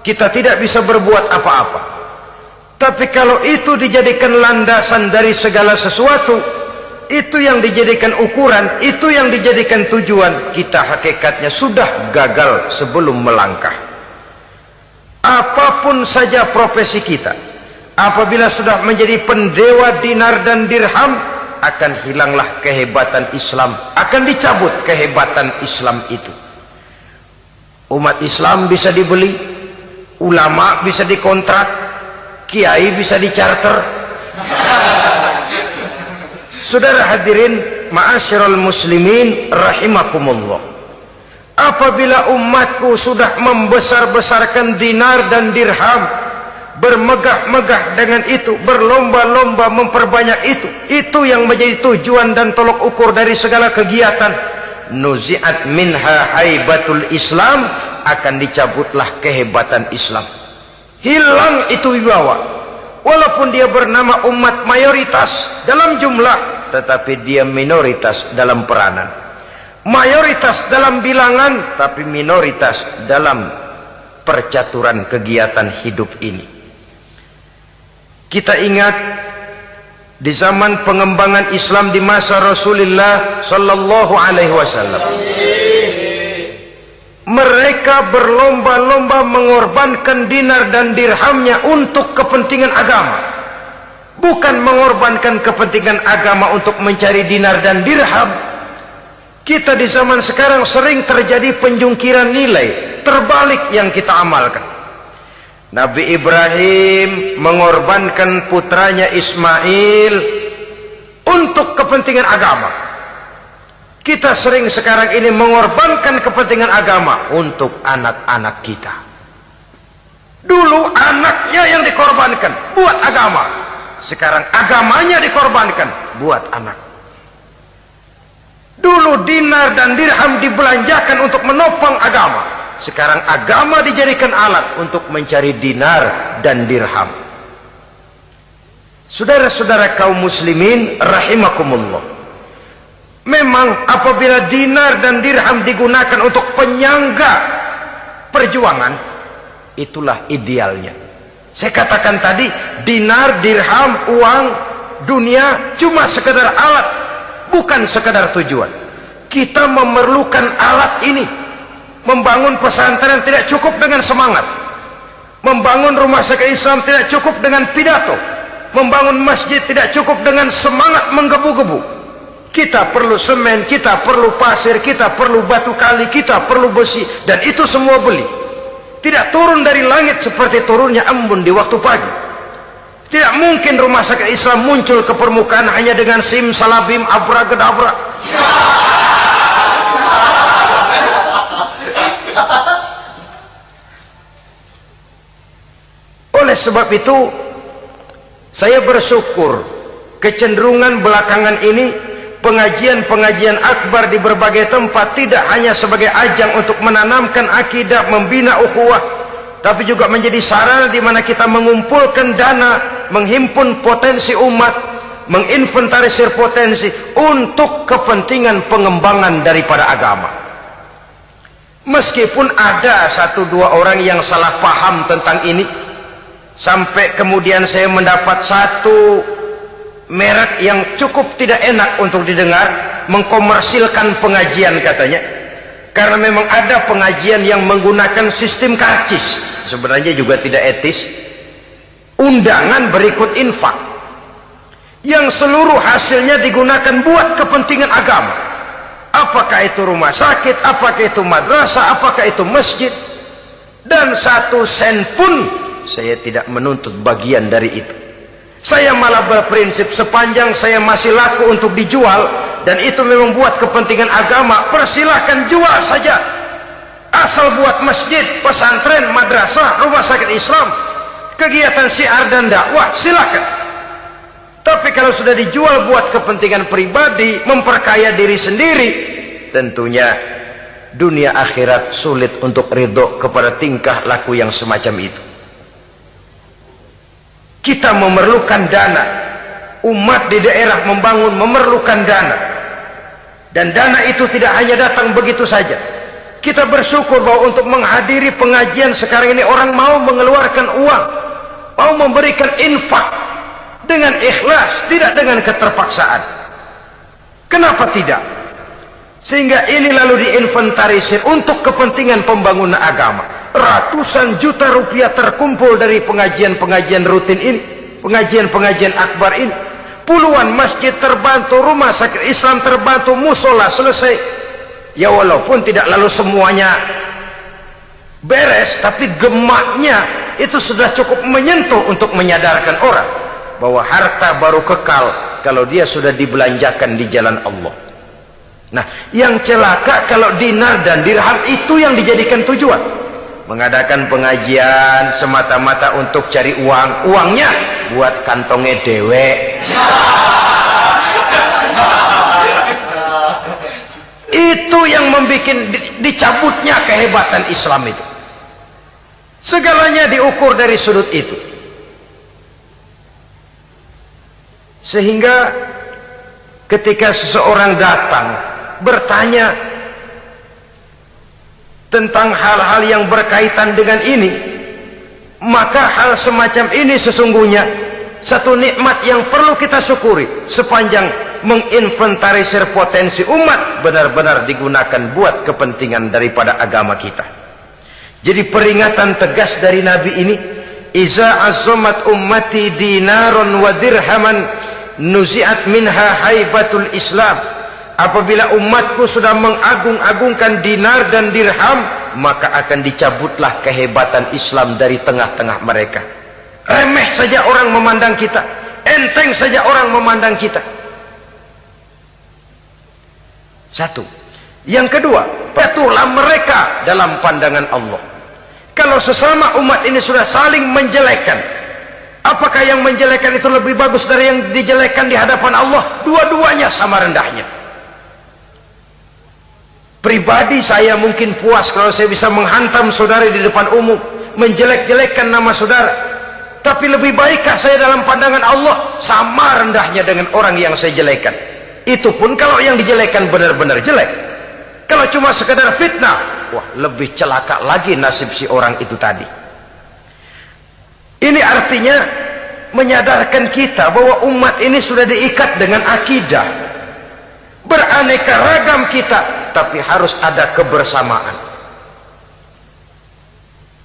S2: kita tidak bisa berbuat apa-apa. Tapi kalau itu dijadikan landasan dari segala sesuatu, itu yang dijadikan ukuran, itu yang dijadikan tujuan, kita hakikatnya sudah gagal sebelum melangkah. Apapun saja profesi kita, apabila sudah menjadi pendewa dinar dan dirham, akan hilanglah kehebatan Islam, akan dicabut kehebatan Islam itu. Umat Islam bisa dibeli, ulama bisa dikontrak, kiai bisa dicarter. Saudara hadirin ma'asyiral muslimin rahimakumullah, apabila umatku sudah membesar-besarkan dinar dan dirham, bermegah-megah dengan itu, berlomba-lomba memperbanyak itu yang menjadi tujuan dan tolok ukur dari segala kegiatan, nuzi'at minha haibatul Islam, akan dicabutlah kehebatan Islam. Hilang itu wibawa. Walaupun dia bernama umat mayoritas dalam jumlah, tetapi dia minoritas dalam peranan. Mayoritas dalam bilangan, tapi minoritas dalam percaturan kegiatan hidup ini. Kita ingat di zaman pengembangan Islam di masa Rasulullah sallallahu alaihi wasallam, mereka berlomba-lomba mengorbankan dinar dan dirhamnya untuk kepentingan agama. Bukan mengorbankan kepentingan agama untuk mencari dinar dan dirham. Kita di zaman sekarang sering terjadi penjungkiran nilai, terbalik yang kita amalkan. Nabi Ibrahim mengorbankan putranya Ismail untuk kepentingan agama. Kita sering sekarang ini mengorbankan kepentingan agama untuk anak-anak kita. Dulu anaknya yang dikorbankan buat agama, sekarang agamanya dikorbankan buat anak. Dulu dinar dan dirham dibelanjakan untuk menopang agama, sekarang agama dijadikan alat untuk mencari dinar dan dirham. Saudara-saudara kaum muslimin rahimakumullah, memang apabila dinar dan dirham digunakan untuk penyangga perjuangan, itulah idealnya. Saya katakan tadi, dinar, dirham, uang, dunia cuma sekedar alat, bukan sekedar tujuan. Kita memerlukan alat ini. Membangun pesantren tidak cukup dengan semangat. Membangun rumah sakit Islam tidak cukup dengan pidato. Membangun masjid tidak cukup dengan semangat menggebu-gebu. Kita perlu semen, kita perlu pasir, kita perlu batu kali, kita perlu besi, dan itu semua beli. Tidak turun dari langit seperti turunnya embun di waktu pagi. Tidak mungkin rumah sakit Islam muncul ke permukaan hanya dengan simsalabim abracadabra. Oleh sebab itu, saya bersyukur kecenderungan belakangan ini pengajian-pengajian akbar di berbagai tempat tidak hanya sebagai ajang untuk menanamkan akidah, membina ukhuwah, tapi juga menjadi sarana di mana kita mengumpulkan dana, menghimpun potensi umat, menginventarisir potensi untuk kepentingan pengembangan daripada agama. Meskipun ada satu dua orang yang salah paham tentang ini, sampai kemudian saya mendapat satu merek yang cukup tidak enak untuk didengar, mengkomersilkan pengajian katanya, karena memang ada pengajian yang menggunakan sistem karcis, sebenarnya juga tidak etis. Undangan berikut infak yang seluruh hasilnya digunakan buat kepentingan agama, apakah itu rumah sakit, apakah itu madrasah, apakah itu masjid, dan 1 sen pun saya tidak menuntut bagian dari itu. Saya malah berprinsip sepanjang saya masih laku untuk dijual dan itu memang buat kepentingan agama, persilahkan jual saja. Asal buat masjid, pesantren, madrasah, rumah sakit Islam, kegiatan syiar dan dakwah, silakan. Tapi kalau sudah dijual buat kepentingan pribadi, memperkaya diri sendiri, tentunya dunia akhirat sulit untuk ridho kepada tingkah laku yang semacam itu. Kita memerlukan dana. Umat di daerah membangun memerlukan dana. Dan dana itu tidak hanya datang begitu saja. Kita bersyukur bahwa untuk menghadiri pengajian sekarang ini orang mau mengeluarkan uang, mau memberikan infak dengan ikhlas, tidak dengan keterpaksaan. Kenapa tidak? Sehingga ini lalu diinventarisir untuk kepentingan pembangunan agama. Ratusan juta rupiah terkumpul dari pengajian-pengajian rutin ini, pengajian-pengajian akbar ini. Puluhan masjid terbantu, rumah sakit Islam terbantu, musola selesai. Ya walaupun tidak lalu semuanya beres, tapi gemaknya itu sudah cukup menyentuh untuk menyadarkan orang bahwa harta baru kekal kalau dia sudah dibelanjakan di jalan Allah. Nah, yang celaka kalau dinar dan dirham itu yang dijadikan tujuan. Mengadakan pengajian semata-mata untuk cari uang, uangnya buat kantongnya dewe. Itu yang membuat dicabutnya kehebatan Islam itu. Segalanya diukur dari sudut itu. Sehingga ketika seseorang datang bertanya tentang hal-hal yang berkaitan dengan ini, maka hal semacam ini sesungguhnya satu nikmat yang perlu kita syukuri sepanjang menginventarisir potensi umat benar-benar digunakan buat kepentingan daripada agama kita. Jadi peringatan tegas dari Nabi ini, iza azzamat ummati dinaron wa dirhaman nuzi'at minha haibatul Islam. Apabila umatku sudah mengagung-agungkan dinar dan dirham, maka akan dicabutlah kehebatan Islam dari tengah-tengah mereka. Remeh saja orang memandang kita, enteng saja orang memandang kita. Satu. Yang kedua, patuhlah mereka dalam pandangan Allah. Kalau sesama umat ini sudah saling menjelekkan, apakah yang menjelekkan itu lebih bagus dari yang dijelekkan di hadapan Allah? Dua-duanya sama rendahnya. Pribadi saya mungkin puas kalau saya bisa menghantam saudara di depan umum, menjelek-jelekkan nama saudara. Tapi lebih baikkah saya dalam pandangan Allah? Sama rendahnya dengan orang yang saya jelekkan. Itu pun kalau yang dijelekan benar-benar jelek. Kalau cuma sekedar fitnah, wah lebih celaka lagi nasib si orang itu tadi. Ini artinya menyadarkan kita bahwa umat ini sudah diikat dengan akidah. beraneka ragam kita, tapi harus ada kebersamaan.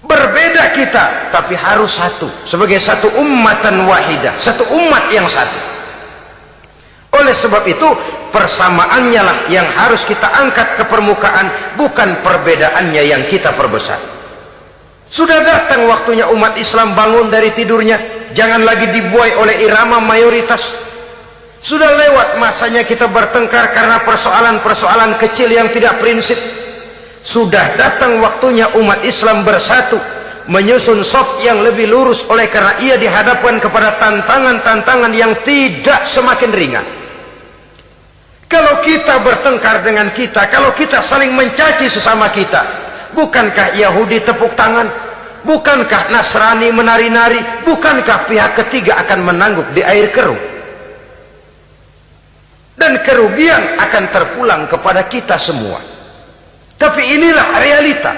S2: Berbeda kita, tapi harus satu, sebagai satu ummatan wahidah, satu umat yang satu. Oleh sebab itu, persamaannya lah yang harus kita angkat ke permukaan, bukan perbedaannya yang kita perbesar. Sudah datang waktunya umat Islam bangun dari tidurnya, jangan lagi dibuai oleh irama mayoritas. Sudah lewat masanya kita bertengkar karena persoalan-persoalan kecil yang tidak prinsip. Sudah datang waktunya umat Islam bersatu, menyusun saf yang lebih lurus, oleh karena ia dihadapkan kepada tantangan-tantangan yang tidak semakin ringan. Kalau kita bertengkar dengan kita, kalau kita saling mencaci sesama kita, bukankah Yahudi tepuk tangan? Bukankah Nasrani menari-nari? Bukankah pihak ketiga akan menangguk di air keruh? Dan kerugian akan terpulang kepada kita semua. Tapi inilah realita,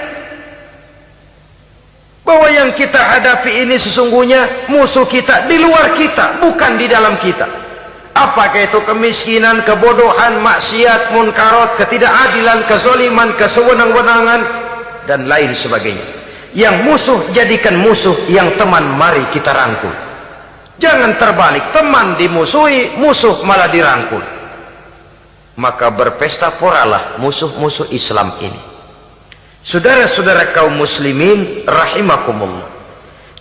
S2: bahwa yang kita hadapi ini sesungguhnya musuh kita di luar kita, bukan di dalam kita. Apakah itu kemiskinan, kebodohan, maksiat, munkarat, ketidakadilan, kezaliman, kesewenang-wenangan, dan lain sebagainya. Yang musuh jadikan musuh, yang teman mari kita rangkul. Jangan terbalik, teman dimusuhi, musuh malah dirangkul. Maka berpesta poralah musuh-musuh Islam ini. Saudara-saudara kaum muslimin rahimakumullah,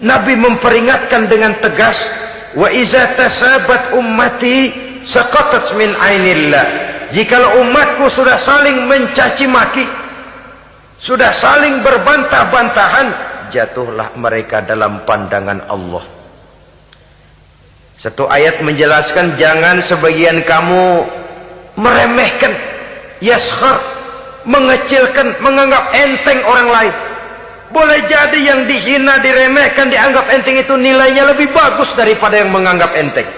S2: Nabi memperingatkan dengan tegas, wa iza tasabat ummati saqatat min ainillah. Jikalau umatku sudah saling mencaci maki, sudah saling berbantah-bantahan, jatuhlah mereka dalam pandangan Allah. Satu ayat menjelaskan, jangan sebagian kamu meremehkan, yaskhar, mengecilkan, menganggap enteng orang lain. Boleh jadi yang dihina, diremehkan, dianggap enteng itu nilainya lebih bagus daripada yang menganggap enteng.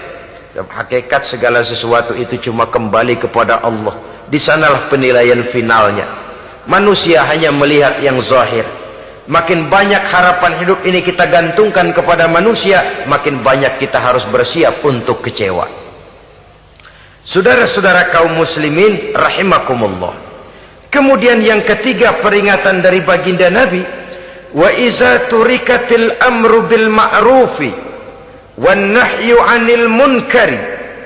S2: Hakikat segala sesuatu itu cuma kembali kepada Allah. Di sanalah penilaian finalnya. Manusia hanya melihat yang zahir. Makin banyak harapan hidup ini kita gantungkan kepada manusia, makin banyak kita harus bersiap untuk kecewa. Saudara-saudara kaum muslimin rahimakumullah. Kemudian yang ketiga peringatan dari baginda Nabi, wa iza turikatil amru bil ma'rufi wan nahyu 'anil munkari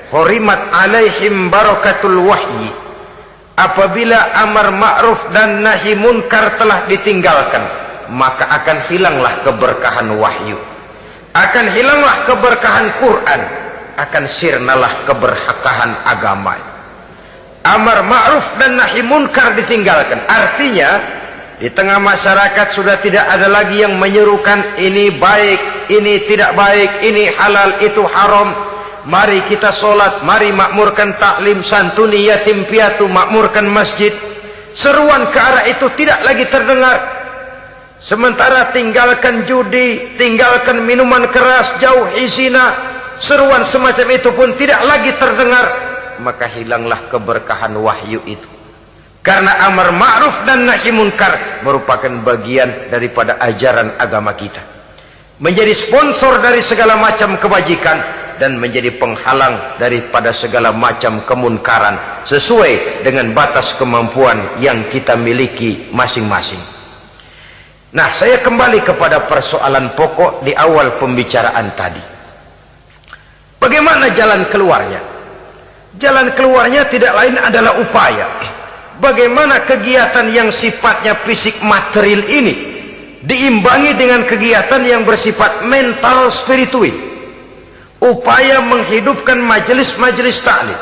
S2: hurimat 'alaihim barakatul wahyi. Apabila amar ma'ruf dan nahi munkar telah ditinggalkan, maka akan hilanglah keberkahan wahyu, akan hilanglah keberkahan Quran, akan sirnalah keberkahan agama. Amar ma'ruf dan nahi munkar ditinggalkan, artinya di tengah masyarakat sudah tidak ada lagi yang menyerukan ini baik, ini tidak baik, ini halal, itu haram. Mari kita sholat, mari makmurkan taklim, santuni yatim piatu, makmurkan masjid. Seruan ke arah itu tidak lagi terdengar. Sementara tinggalkan judi, tinggalkan minuman keras, jauhi zina, seruan semacam itu pun tidak lagi terdengar. Maka hilanglah keberkahan wahyu itu. Karena amar ma'ruf dan nahi munkar merupakan bagian daripada ajaran agama kita. Menjadi sponsor dari segala macam kebajikan dan menjadi penghalang daripada segala macam kemunkaran sesuai dengan batas kemampuan yang kita miliki masing-masing. Nah, saya kembali kepada persoalan pokok di awal pembicaraan tadi. Bagaimana jalan keluarnya? Jalan keluarnya tidak lain adalah upaya. Bagaimana kegiatan yang sifatnya fisik material ini diimbangi dengan kegiatan yang bersifat mental spiritual. Upaya menghidupkan majelis-majelis taklim,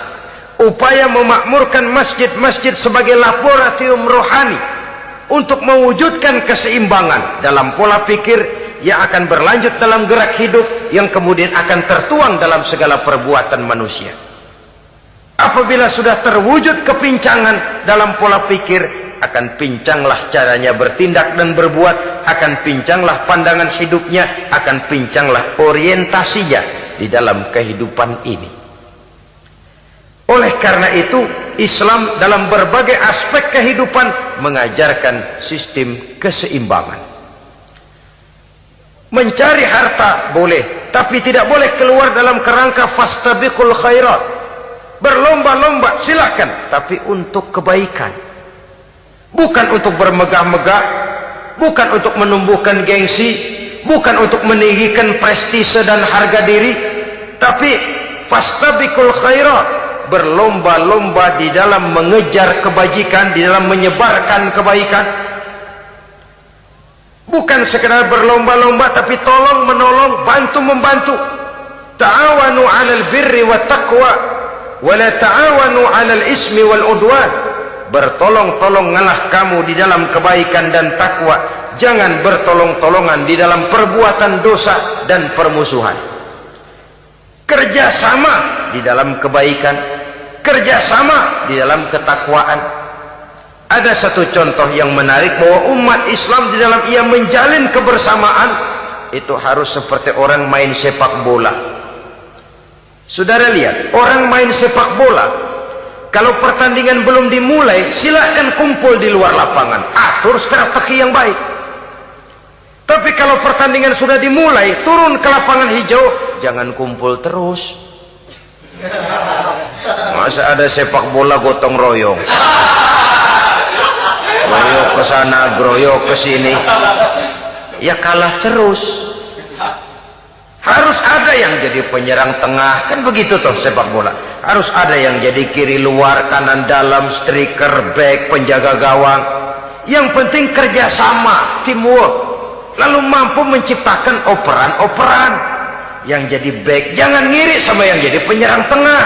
S2: upaya memakmurkan masjid-masjid sebagai laboratorium rohani untuk mewujudkan keseimbangan dalam pola pikir yang akan berlanjut dalam gerak hidup yang kemudian akan tertuang dalam segala perbuatan manusia. Apabila sudah terwujud kepincangan dalam pola pikir, akan pincanglah caranya bertindak dan berbuat, akan pincanglah pandangan hidupnya, akan pincanglah orientasinya di dalam kehidupan ini. Oleh karena itu, Islam dalam berbagai aspek kehidupan mengajarkan sistem keseimbangan. Mencari harta boleh, tapi tidak boleh keluar dalam kerangka fastabiqul khairat. berlomba-lomba silahkan, tapi untuk kebaikan, bukan untuk bermegah-megah, bukan untuk menumbuhkan gengsi, bukan untuk meninggikan prestise dan harga diri, tapi fastabiqul khairat, berlomba-lomba di dalam mengejar kebajikan, di dalam menyebarkan kebaikan. Bukan sekedar berlomba-lomba, tapi tolong menolong, bantu membantu. Ta'awanu 'alal birri wat taqwa wa la ta'awanu 'alal ismi wal udwan. Bertolong-tolonganlah kamu di dalam kebaikan dan takwa, jangan bertolong-tolongan di dalam perbuatan dosa dan permusuhan. Kerjasama di dalam kebaikan, kerjasama di dalam ketakwaan. Ada satu contoh yang menarik bahwa umat Islam di dalam ia menjalin kebersamaan itu harus seperti orang main sepak bola. Saudara lihat, orang main sepak bola, kalau pertandingan belum dimulai, silahkan kumpul di luar lapangan, atur strategi yang baik. Tapi kalau pertandingan sudah dimulai, turun ke lapangan hijau, jangan kumpul terus. Masa ada sepak bola gotong royong, groyok ke sana, groyok ke sini, ya kalah terus. Harus ada yang jadi penyerang tengah, kan begitu toh sepak bola. Harus ada yang jadi kiri luar, kanan dalam, striker, back, penjaga gawang. Yang penting kerjasama, teamwork, lalu mampu menciptakan operan-operan. Yang jadi back jangan ngiri sama yang jadi penyerang tengah.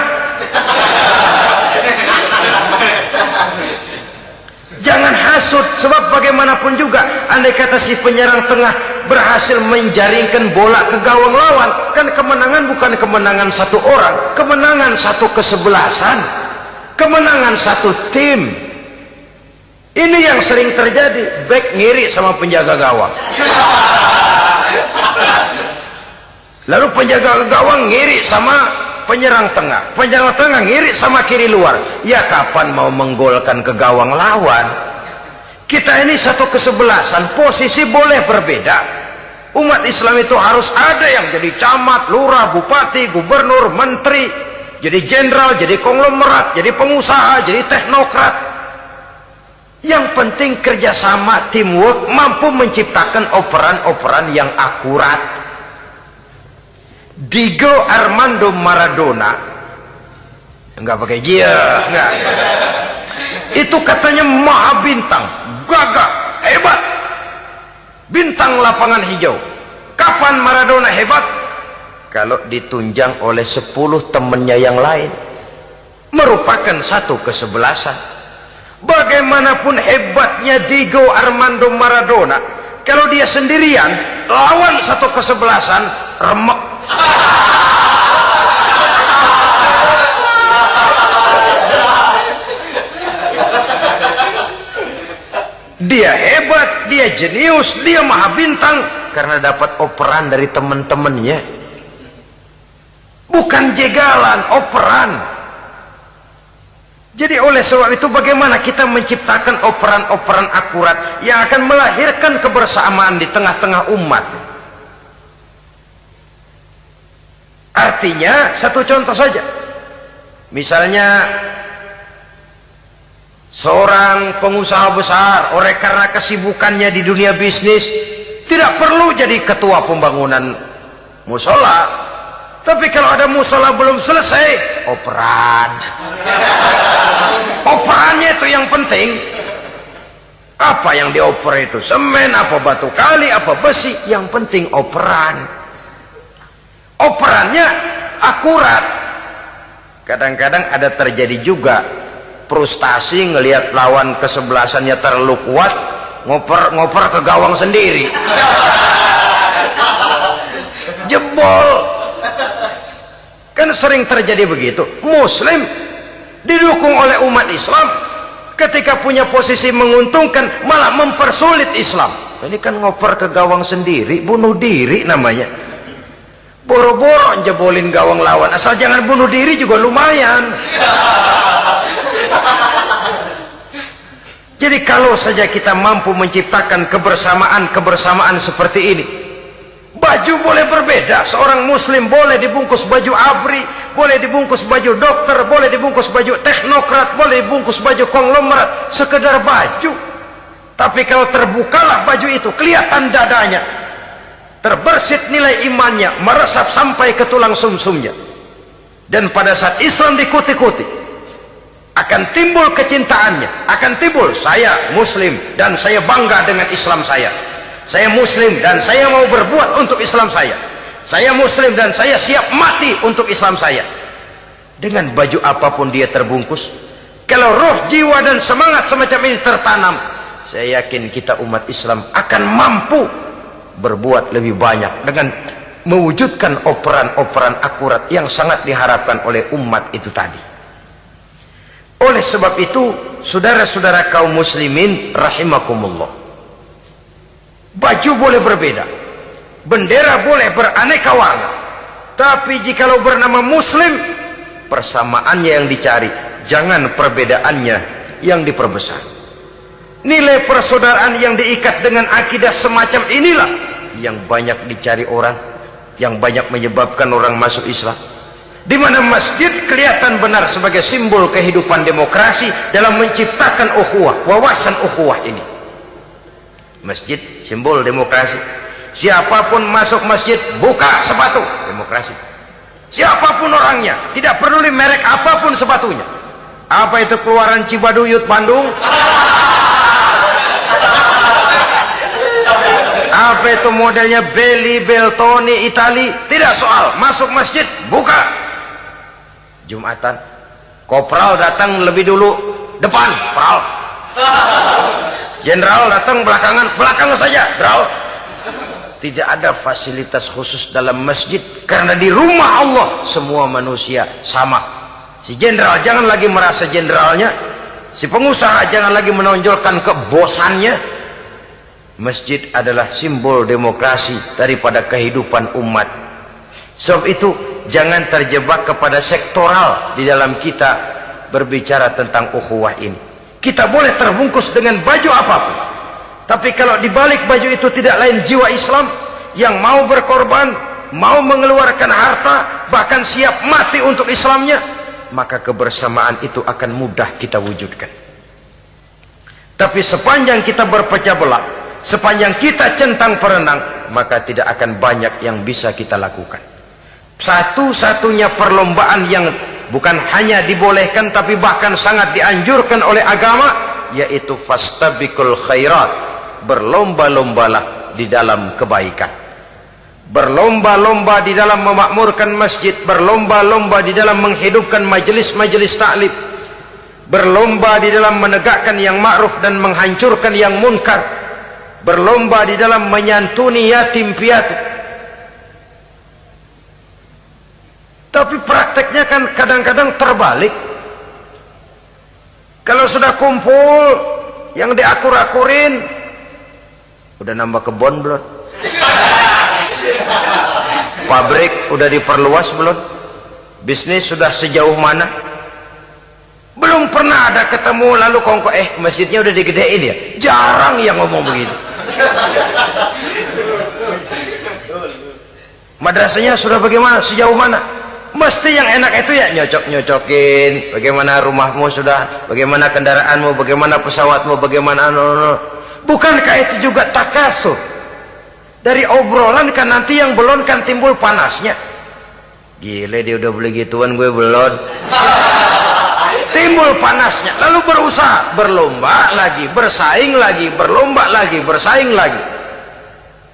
S2: Jangan hasut, sebab bagaimanapun juga andai kata si penyerang tengah berhasil menjaringkan bola ke gawang lawan, kan kemenangan bukan kemenangan satu orang, kemenangan satu kesebelasan, kemenangan satu tim. Ini yang sering terjadi, back ngiri sama penjaga gawang, lalu penjaga gawang ngiri sama penyerang tengah, penyerang tengah ngiri sama kiri luar. Ya kapan mau menggolkan ke gawang lawan? Kita ini satu kesebelasan, posisi boleh berbeda. Umat Islam itu harus ada yang jadi camat, lurah, bupati, gubernur, menteri, jadi jenderal, jadi konglomerat, jadi pengusaha, jadi teknokrat. Yang penting kerjasama, teamwork, mampu menciptakan operan-operan yang akurat. Diego Armando Maradona, enggak pakai dia, enggak. Itu katanya maha bintang, gagah, hebat, bintang lapangan hijau. Kapan Maradona hebat? Kalau ditunjang oleh 10 temannya yang lain, merupakan satu kesebelasan. Bagaimanapun hebatnya Diego Armando Maradona, kalau dia sendirian lawan satu kesebelasan, remek. Dia hebat, dia jenius, dia maha bintang karena dapat operan dari teman-temannya. Bukan jegalan, operan. Jadi oleh sebab itu bagaimana kita menciptakan operan-operan akurat yang akan melahirkan kebersamaan di tengah-tengah umat. Artinya satu contoh saja, misalnya seorang pengusaha besar, oleh karena kesibukannya di dunia bisnis, tidak perlu jadi ketua pembangunan musola. Tapi kalau ada musola belum selesai, operan. Operannya itu yang penting. Apa yang dioper itu? Semen, apa batu kali, apa besi? Yang penting operan. Operannya akurat. Kadang-kadang ada terjadi juga frustasi ngelihat lawan kesebelasannya terlalu kuat, ngoper ke gawang sendiri, jebol. Kan sering terjadi begitu. Muslim didukung oleh umat Islam, ketika punya posisi menguntungkan malah mempersulit Islam. Ini kan ngoper ke gawang sendiri, bunuh diri namanya. Boro-boro jebolin gawang lawan, asal jangan bunuh diri juga lumayan. Jadi kalau saja kita mampu menciptakan kebersamaan seperti ini, baju boleh berbeda, seorang muslim boleh dibungkus baju abri, boleh dibungkus baju dokter, boleh dibungkus baju teknokrat, boleh dibungkus baju konglomerat, sekedar baju. Tapi kalau terbukalah baju itu, kelihatan dadanya, terbersit nilai imannya, meresap sampai ke tulang sumsumnya. Dan pada saat Islam dikuti-kuti, akan timbul kecintaannya, akan timbul, saya muslim dan saya bangga dengan Islam saya. Saya muslim dan saya mau berbuat untuk Islam saya. Saya muslim dan saya siap mati untuk Islam saya. Dengan baju apapun dia terbungkus, kalau roh, jiwa dan semangat semacam ini tertanam, saya yakin kita umat Islam akan mampu berbuat lebih banyak dengan mewujudkan operan-operan akurat yang sangat diharapkan oleh umat itu tadi. Oleh sebab itu, saudara-saudara kaum muslimin rahimakumullah, baju boleh berbeda, bendera boleh beraneka warna, tapi jikalau bernama muslim, persamaannya yang dicari, jangan perbedaannya yang diperbesar. Nilai persaudaraan yang diikat dengan akidah semacam inilah yang banyak dicari orang, yang banyak menyebabkan orang masuk Islam. Di mana masjid kelihatan benar sebagai simbol kehidupan demokrasi dalam menciptakan ukhuwah, wawasan ukhuwah ini. Masjid simbol demokrasi. Siapapun masuk masjid buka sepatu, demokrasi. Siapapun orangnya, tidak peduli merek apapun sepatunya. Apa itu keluaran Cibaduyut Bandung? Apa itu modelnya Belli Beltoni Itali? Tidak soal, masuk masjid buka. Jumatan, kopral datang lebih dulu depan, pral. Jenderal datang belakang saja, pral. Tidak ada fasilitas khusus dalam masjid, karena di rumah Allah semua manusia sama. Si jenderal jangan lagi merasa jenderalnya, si pengusaha jangan lagi menonjolkan kebosannya. Masjid adalah simbol demokrasi daripada kehidupan umat. Sebab itu jangan terjebak kepada sektoral di dalam kita berbicara tentang ukhuwah ini. Kita boleh terbungkus dengan baju apapun, tapi kalau di balik baju itu tidak lain jiwa Islam yang mau berkorban, mau mengeluarkan harta, bahkan siap mati untuk Islamnya, maka kebersamaan itu akan mudah kita wujudkan. Tapi sepanjang kita berpecah belah, sepanjang kita centang perenang, maka tidak akan banyak yang bisa kita lakukan. Satu-satunya perlombaan yang bukan hanya dibolehkan tapi bahkan sangat dianjurkan oleh agama, yaitu fastabiqul khairat, berlomba-lombalah di dalam kebaikan, berlomba-lomba di dalam memakmurkan masjid, berlomba-lomba di dalam menghidupkan majelis-majelis ta'lim, berlomba di dalam menegakkan yang ma'ruf dan menghancurkan yang munkar, berlomba di dalam menyantuni yatim piatu. Tapi prakteknya kan kadang-kadang terbalik. Kalau sudah kumpul yang diakur-akurin, udah nambah kebon belum? Pabrik udah diperluas belum? Bisnis sudah sejauh mana? Belum pernah ada ketemu lalu kongko masjidnya udah digedein ya. Jarang yang ngomong begitu. Madrasahnya sudah bagaimana? Sejauh mana? Mesti yang enak itu ya nyocok-nyocokin, bagaimana rumahmu sudah, bagaimana kendaraanmu, bagaimana pesawatmu, bagaimana bukankah itu juga takasur? Dari obrolan kan nanti yang belum kan timbul panasnya. Gile dia udah beli gituan, gue belum. Timbul panasnya, lalu berusaha, berlomba lagi, bersaing lagi, berlomba lagi, bersaing lagi.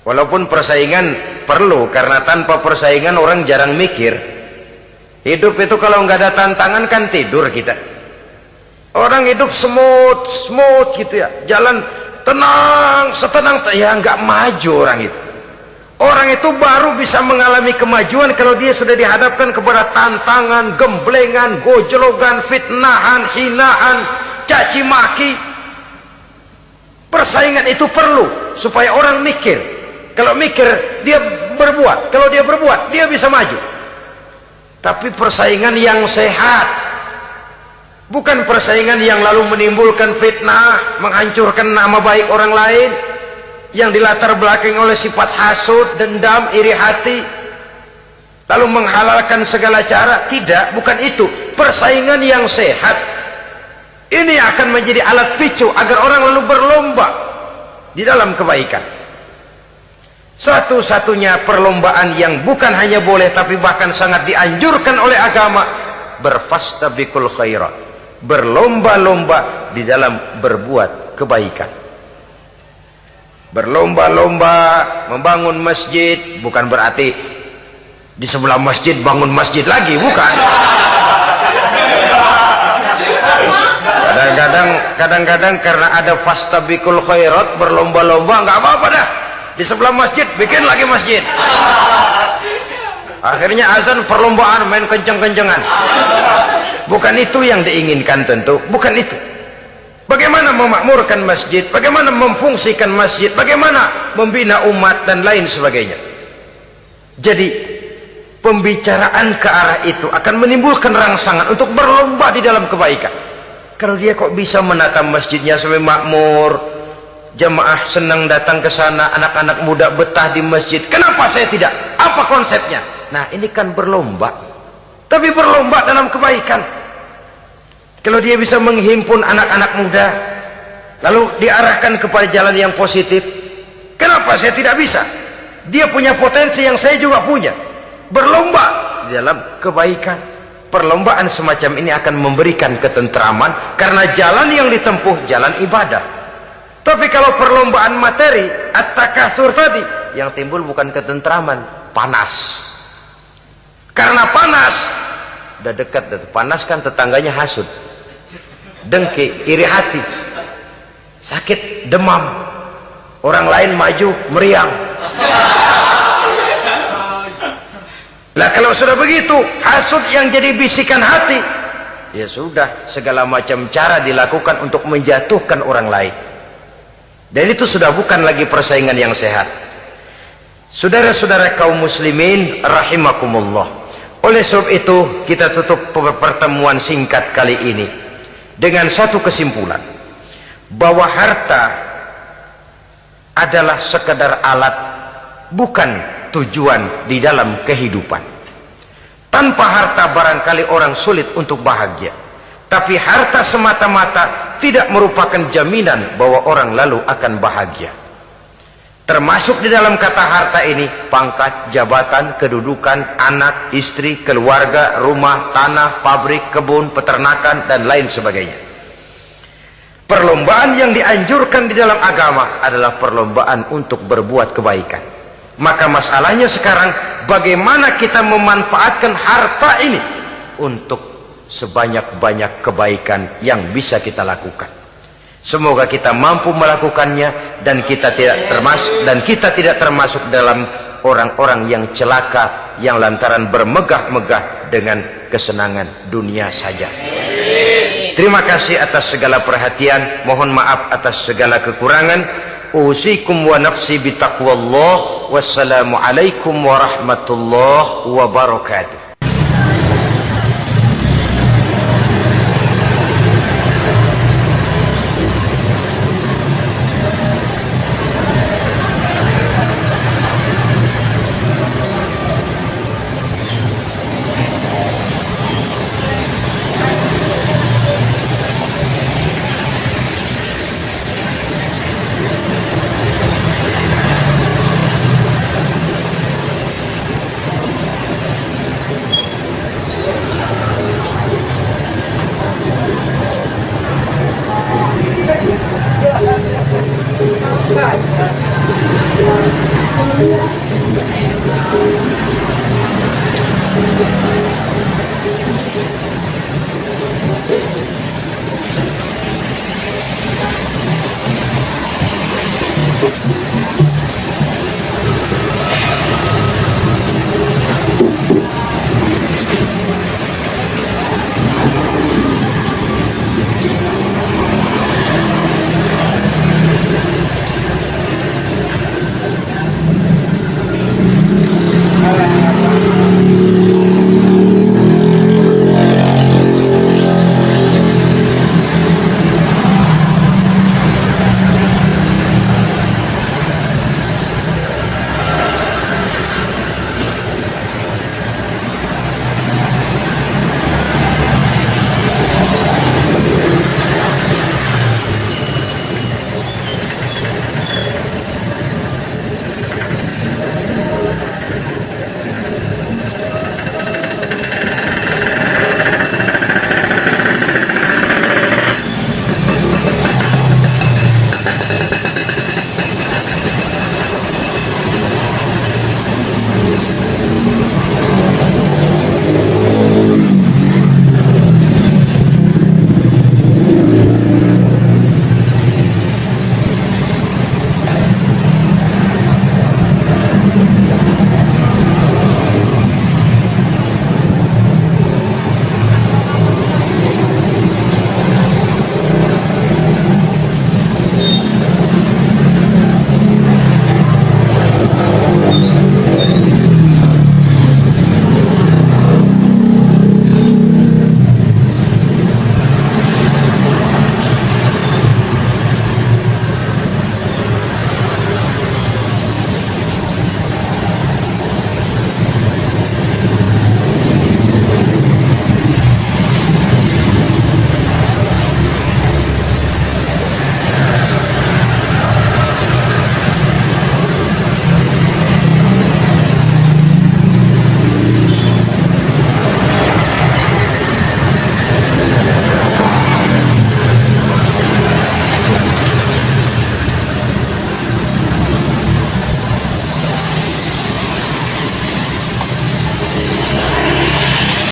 S2: Walaupun persaingan perlu, karena tanpa persaingan orang jarang mikir. Hidup itu kalau nggak ada tantangan kan tidur kita. Orang hidup smooth gitu ya, jalan tenang, setenang ya nggak maju orang itu. Orang itu baru bisa mengalami kemajuan kalau dia sudah dihadapkan kepada tantangan, gemblengan, gojlogan, fitnahan, hinaan, caci maki. Persaingan itu perlu supaya orang mikir. Kalau mikir dia berbuat, kalau dia berbuat dia bisa maju. Tapi persaingan yang sehat, bukan persaingan yang lalu menimbulkan fitnah, menghancurkan nama baik orang lain, yang dilatar belakangi oleh sifat hasud, dendam, iri hati. lalu menghalalkan segala cara. Tidak, bukan itu. Persaingan yang sehat ini akan menjadi alat picu agar orang lalu berlomba di dalam kebaikan. Satu-satunya perlombaan yang bukan hanya boleh tapi bahkan sangat dianjurkan oleh agama, berfastabiqul khairat, berlomba-lomba di dalam berbuat kebaikan. Berlomba-lomba membangun masjid bukan berarti di sebelah masjid bangun masjid lagi, bukan. Kadang-kadang karena ada fastabiqul khairat, berlomba-lomba, nggak apa-apa dah. Di sebelah masjid bikin lagi masjid. Akhirnya azan perlombaan main kenceng-kencengan. Bukan itu yang diinginkan tentu, bukan itu. Bagaimana memakmurkan masjid, bagaimana memfungsikan masjid, bagaimana membina umat dan lain sebagainya. Jadi pembicaraan ke arah itu akan menimbulkan rangsangan untuk berlomba di dalam kebaikan. Kalau dia kok bisa menata masjidnya sampai makmur, jamaah senang datang ke sana, anak-anak muda betah di masjid, kenapa saya tidak? Apa konsepnya? Nah, ini kan berlomba, tapi berlomba dalam kebaikan. Kalau dia bisa menghimpun anak-anak muda lalu diarahkan kepada jalan yang positif, kenapa saya tidak bisa? Dia punya potensi yang saya juga punya. Berlomba di dalam kebaikan. Perlombaan semacam ini akan memberikan ketentraman karena jalan yang ditempuh jalan ibadah. Tapi kalau perlombaan materi, at-takasur tadi, yang timbul bukan ketentraman, panas. Karena panas, udah dekat, panas kan tetangganya hasut, dengki, iri hati, sakit, demam, orang lain maju, meriang. Lah kalau sudah begitu, hasut yang jadi bisikan hati, ya sudah, segala macam cara dilakukan untuk menjatuhkan orang lain. Dan itu sudah bukan lagi persaingan yang sehat. Saudara-saudara kaum muslimin rahimakumullah. Oleh sebab itu kita tutup pertemuan singkat kali ini dengan satu kesimpulan, bahwa harta adalah sekedar alat, bukan tujuan di dalam kehidupan. Tanpa harta barangkali orang sulit untuk bahagia, tapi harta semata-mata tidak merupakan jaminan bahwa orang lalu akan bahagia. Termasuk di dalam kata harta ini pangkat, jabatan, kedudukan, anak, istri, keluarga, rumah, tanah, pabrik, kebun, peternakan, dan lain sebagainya. Perlombaan yang dianjurkan di dalam agama adalah perlombaan untuk berbuat kebaikan. Maka masalahnya sekarang, bagaimana kita memanfaatkan harta ini untuk sebanyak-banyak kebaikan yang bisa kita lakukan. Semoga kita mampu melakukannya dan kita tidak termasuk dalam orang-orang yang celaka yang lantaran bermegah-megah dengan kesenangan dunia saja. Terima kasih atas segala perhatian, mohon maaf atas segala kekurangan. Usikum wa nafsi bitaqwallah. Wassalamu alaikum warahmatullahi wabarakatuh.